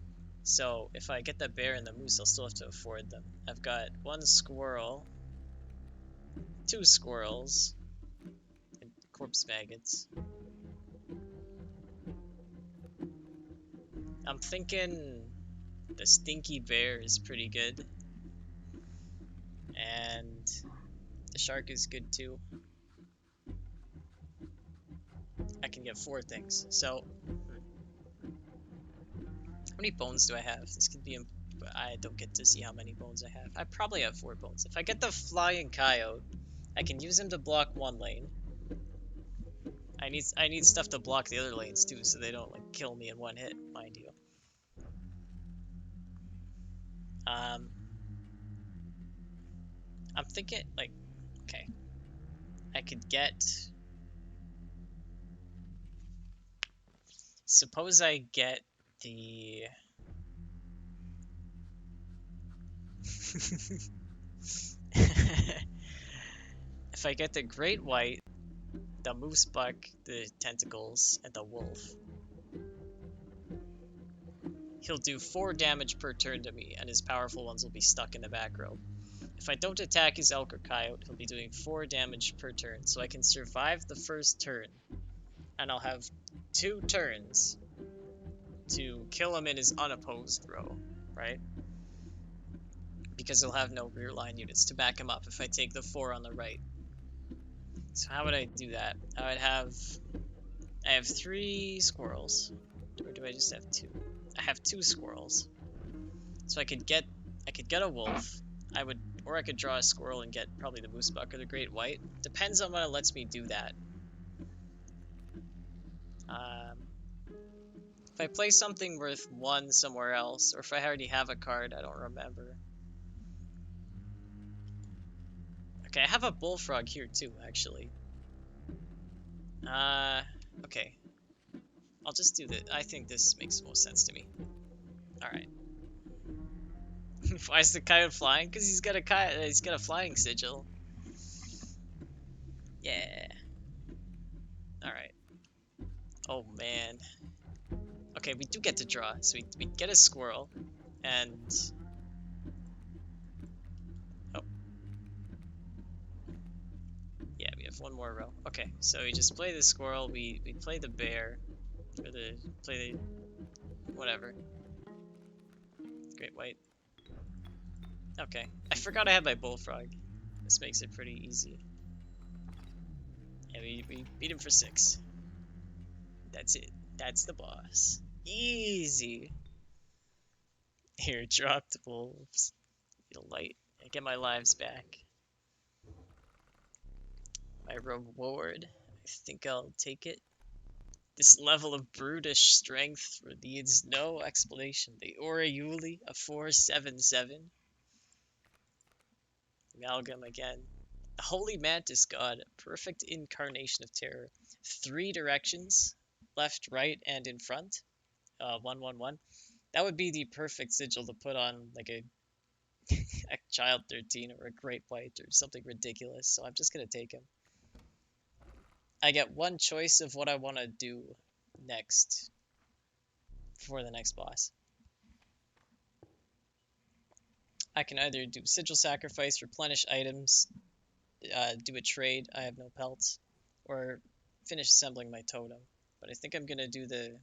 So, if I get the bear and the moose, I'll still have to afford them. I've got 1 squirrel, 2 squirrels, and corpse maggots. I'm thinking the stinky bear is pretty good. And the shark is good too. I can get 4 things. So, how many bones do I have? This could be... I don't get to see how many bones I have. I probably have 4 bones. If I get the flying coyote, I can use him to block 1 lane. I need stuff to block the other lanes too, so they don't like kill me in 1 hit, mind you. I'm thinking like, okay, I could get. Suppose I get the. If I get the Great White, the Moose Buck, the Tentacles, and the Wolf, he'll do 4 damage per turn to me, and his powerful ones will be stuck in the back row. If I don't attack his Elk or Coyote, he'll be doing 4 damage per turn, so I can survive the first turn, and I'll have 2 turns to kill him in his unopposed row, right? Because he'll have no rear line units to back him up if I take the 4 on the right. So how would I do that? I have 3 squirrels, or do I just have 2? I have 2 squirrels, so I could get a wolf. Or I could draw a squirrel and get probably the moose buck or the great white. Depends on when it lets me do that. If I play something worth 1 somewhere else, or if I already have a card, I don't remember. Okay, I have a bullfrog here too, actually. Okay. I'll just do that. I think this makes most sense to me. Alright. Why is the coyote flying? Because he's got a flying sigil. Yeah. Alright. Oh man. Okay, we do get to draw. So we get a squirrel. And... oh. Yeah, we have 1 more row. Okay, so we just play the squirrel, we play the bear. Or play the... whatever. Great white. Okay. I forgot I had my bullfrog. This makes it pretty easy. Yeah, we beat him for 6. That's it. That's the boss. Easy. Here, dropped wolves. Light. I get my lives back. My reward. I think I'll take it. This level of brutish strength needs no explanation. The Oriuli, a 4/7/7. Amalgam again. The Holy Mantis God, a perfect incarnation of terror. 3 directions, left, right, and in front. 111. That would be the perfect sigil to put on like a child 13 or a great white or something ridiculous. So I'm just gonna take him. I get one choice of what I want to do next for the next boss. I can either do sigil sacrifice, replenish items, do a trade. I have no pelts, or finish assembling my totem. But I think I'm gonna do the.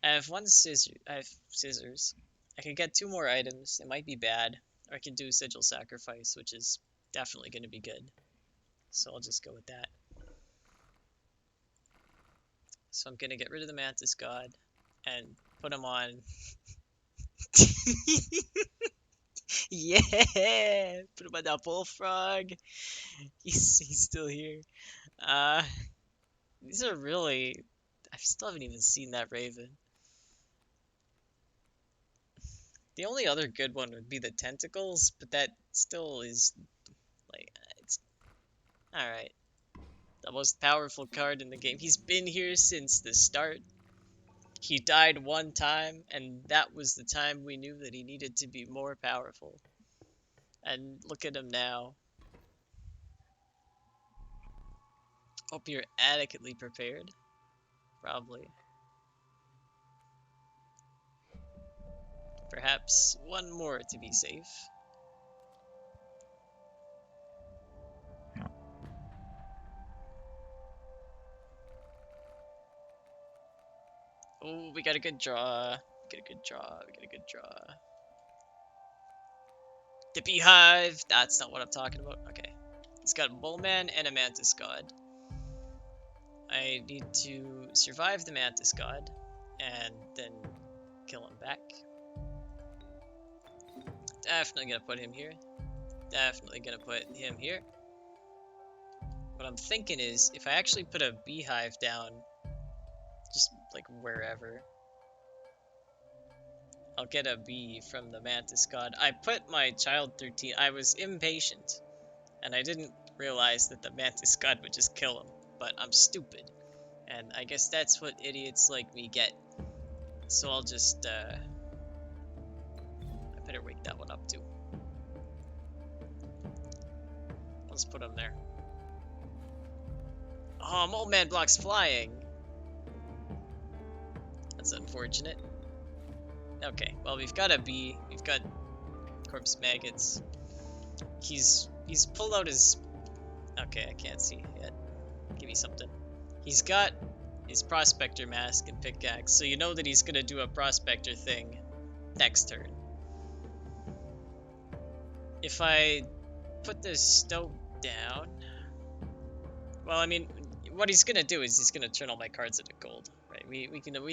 I have one scissor. I have scissors. I can get 2 more items. It might be bad, or I can do sigil sacrifice, which is definitely gonna be good. So I'll just go with that. So I'm gonna get rid of the Mantis God and put him on. Yeah, put him on that bullfrog. He's still here. Uh, these are really. I still haven't even seen that Raven. The only other good one would be the tentacles, but that still is like it's all right. The most powerful card in the game. He's been here since the start. He died one time, and that was the time we knew that he needed to be more powerful. And look at him now. Hope you're adequately prepared. Probably. Perhaps one more to be safe. Oh, we got a good draw. We got a good draw. We got a good draw. The beehive! That's not what I'm talking about. Okay. He's got a bullman and a mantis god. I need to survive the mantis god and then kill him back. Definitely gonna put him here. Definitely gonna put him here. What I'm thinking is, if I actually put a beehive down, just like wherever, I'll get a bee from the mantis god. I put my child 13. I was impatient, and I didn't realize that the mantis god would just kill him. But I'm stupid, and I guess that's what idiots like me get. So I'll just, I better wake that one up too. I'll just put him there. Oh, Mole Man blocks flying. That's unfortunate. Okay, well, we've got a bee. We've got corpse maggots. He's pulled out his... Okay, I can't see yet. Give me something. He's got his prospector mask and pickaxe, so you know that he's gonna do a prospector thing next turn. If I put this stove down... Well, I mean, what he's gonna do is he's gonna turn all my cards into gold, right? We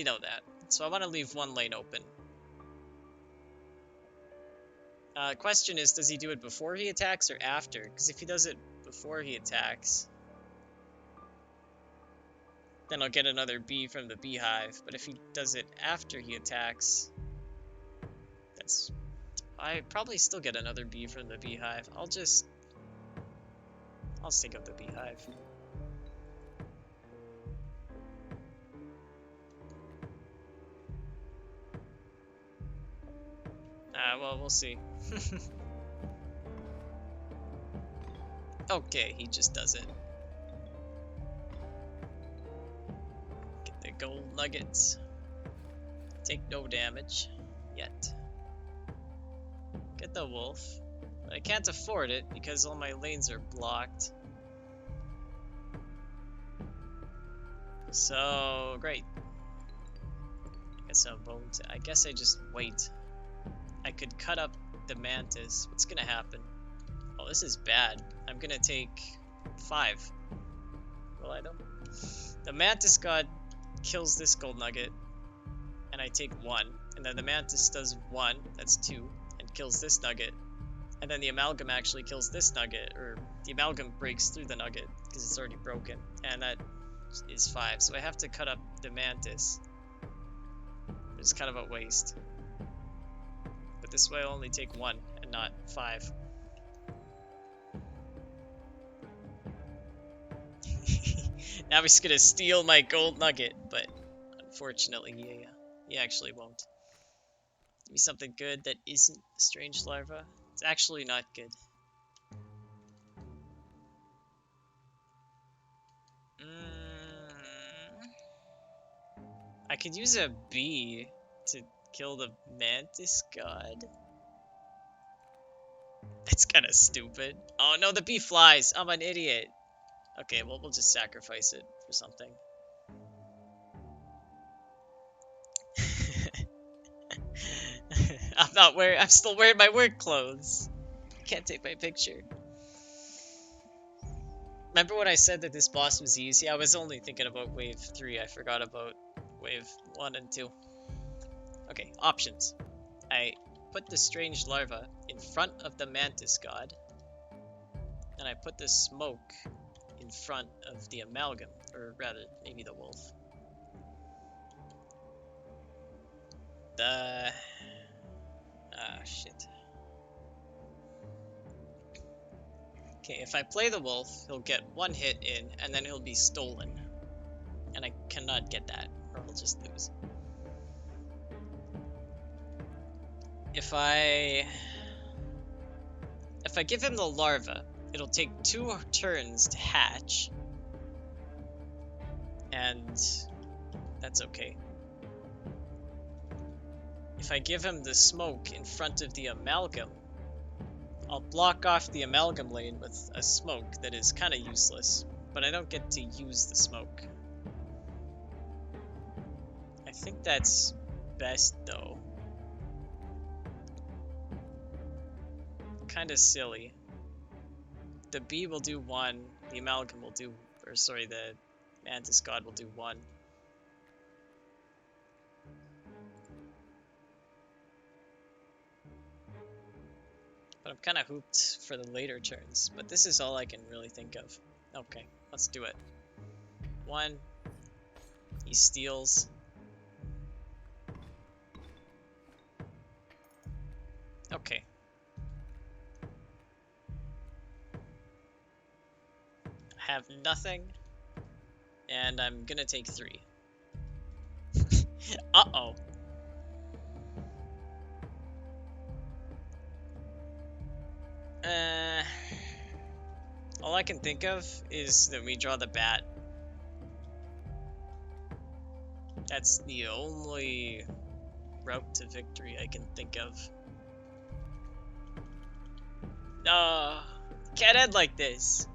know that. So I want to leave one lane open. Question is, does he do it before he attacks or after? Because if he does it before he attacks, then I'll get another bee from the beehive. But if he does it after he attacks, I probably still get another bee from the beehive. I'll stick up the beehive. Well, we'll see. Okay, he just does it. Get the gold nuggets. Take no damage. Yet. Get the wolf. But I can't afford it because all my lanes are blocked. So, great. Get some bones. I guess I just wait. I could cut up the mantis. What's gonna happen? Oh, this is bad. I'm gonna take 5. Will I though? The mantis god kills this gold nugget, and I take 1. And then the mantis does 1, that's 2, and kills this nugget. And then the amalgam actually kills this nugget, or the amalgam breaks through the nugget because it's already broken, and that is 5. So I have to cut up the mantis. It's kind of a waste. But this way I'll only take 1 and not 5. Now he's gonna steal my gold nugget, but Fortunately, he actually won't. Give me something good that isn't a strange larva. It's actually not good. I could use a bee to kill the mantis god. That's kind of stupid. Oh no, the bee flies. I'm an idiot. Okay, well, we'll just sacrifice it for something. I'm still wearing my work clothes. Can't take my picture. Remember when I said that this boss was easy? I was only thinking about wave 3. I forgot about wave 1 and 2. Okay, options. I put the strange larva in front of the mantis god, and I put the smoke in front of the amalgam, or rather, maybe the wolf. Shit. Okay, if I play the wolf, he'll get 1 hit in, and then he'll be stolen. And I cannot get that, or I'll just lose. If I give him the larva, it'll take 2 turns to hatch. And that's okay. If I give him the smoke in front of the amalgam, I'll block off the amalgam lane with a smoke that is kind of useless, but I don't get to use the smoke. I think that's best though. Kind of silly. The bee will do 1, the amalgam will do, or sorry, the mantis god will do 1. But I'm kind of hooped for the later turns. But this is all I can really think of. Okay, let's do it. 1. He steals. Okay. I have nothing. And I'm gonna take 3. Uh-oh. All I can think of is that we draw the bat. That's the only route to victory I can think of. No, can't end like this.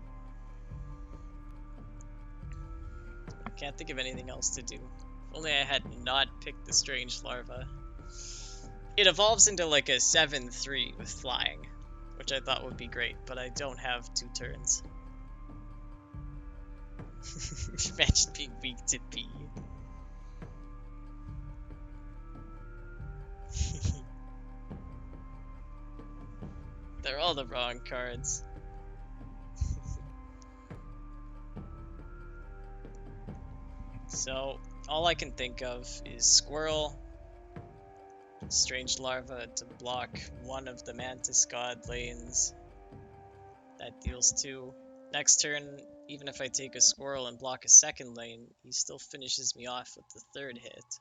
Can't think of anything else to do. If only I had not picked the strange larva. It evolves into like a 7-3 with flying, which I thought would be great, but I don't have 2 turns. Imagine being weak to B. They're all the wrong cards. So, all I can think of is Squirrel, Strange Larva to block 1 of the Mantis God lanes. That deals 2. Next turn, even if I take a Squirrel and block a 2nd lane, he still finishes me off with the 3rd hit.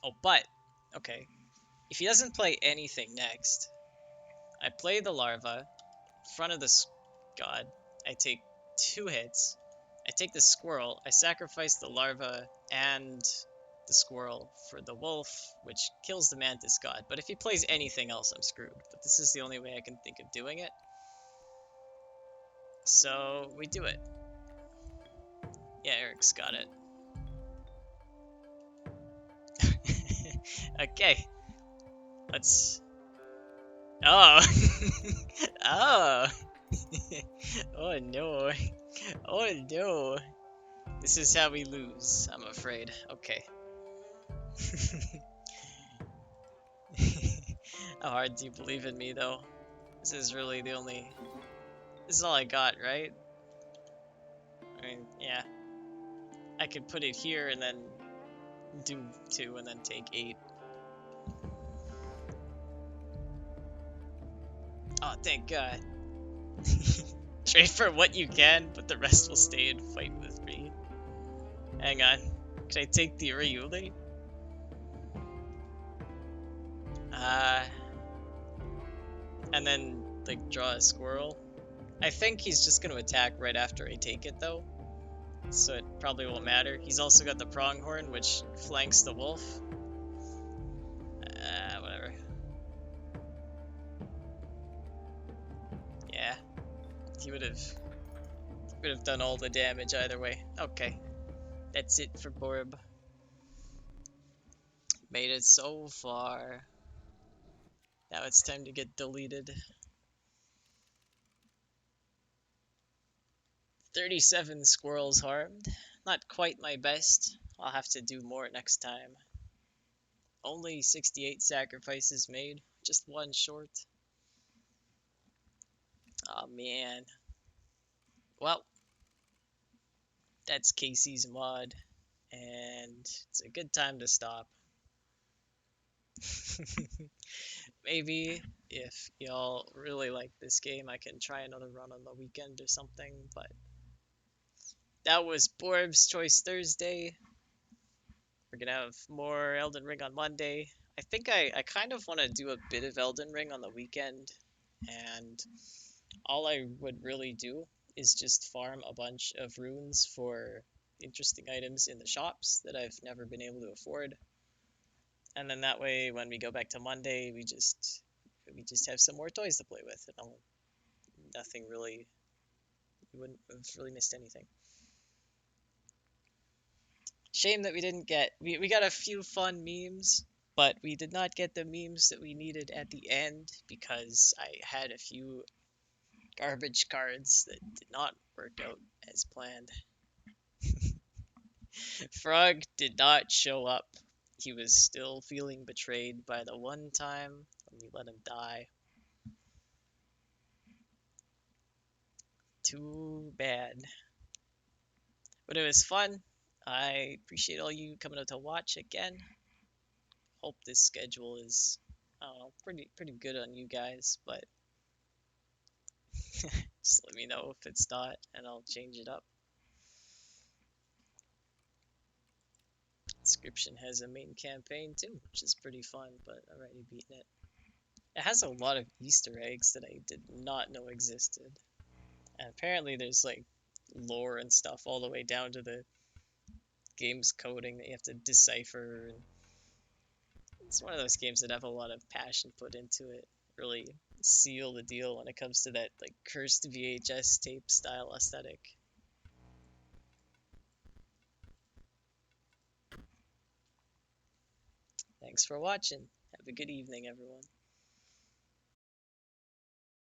Oh, but, okay. If he doesn't play anything next, I play the Larva in front of the God. I take 2 hits. I take the Squirrel. I sacrifice the Larva and the Squirrel for the Wolf, which kills the Mantis God. But if he plays anything else, I'm screwed. But this is the only way I can think of doing it. So, we do it. Yeah, Eric's got it. Okay. Let's... Oh! Oh! Oh no. Oh no. This is how we lose, I'm afraid. Okay. How hard do you believe in me, though? This is really the only... This is all I got, right? I mean, yeah. I could put it here and then do 2 and then take 8. Oh, thank God. Trade for what you can, but the rest will stay and fight with me. Hang on. Can I take the Ryuli? And then, like, draw a squirrel. I think he's just gonna attack right after I take it, though. So it probably won't matter. He's also got the pronghorn, which flanks the wolf. Whatever. Yeah, he would have done all the damage either way. Okay, that's it for Borb. Made it so far. Now it's time to get deleted. 37 squirrels harmed. Not quite my best. I'll have to do more next time. Only 68 sacrifices made. Just one short. Oh man. Well, that's Casey's mod. And it's a good time to stop. Maybe if y'all really like this game, I can try another run on the weekend or something, but that was Borb's Choice Thursday. We're gonna have more Elden Ring on Monday. I think I kind of want to do a bit of Elden Ring on the weekend, and all I would really do is just farm a bunch of runes for interesting items in the shops that I've never been able to afford. And then that way, when we go back to Monday, we just have some more toys to play with, and nothing really, we wouldn't have really missed anything. Shame that we didn't get, we got a few fun memes, but we did not get the memes that we needed at the end because I had a few garbage cards that did not work out as planned. Frog did not show up. He was still feeling betrayed by the one time when we let him die. Too bad. But it was fun. I appreciate all you coming out to watch again. Hope this schedule is, I don't know, pretty good on you guys, but just let me know if it's not and I'll change it up. Inscryption has a main campaign too, which is pretty fun, but I've already beaten it. It has a lot of Easter eggs that I did not know existed. And apparently there's like lore and stuff all the way down to the game's coding that you have to decipher. And it's one of those games that have a lot of passion put into it. Really seal the deal when it comes to that like cursed VHS tape style aesthetic. Thanks for watching. Have a good evening, everyone.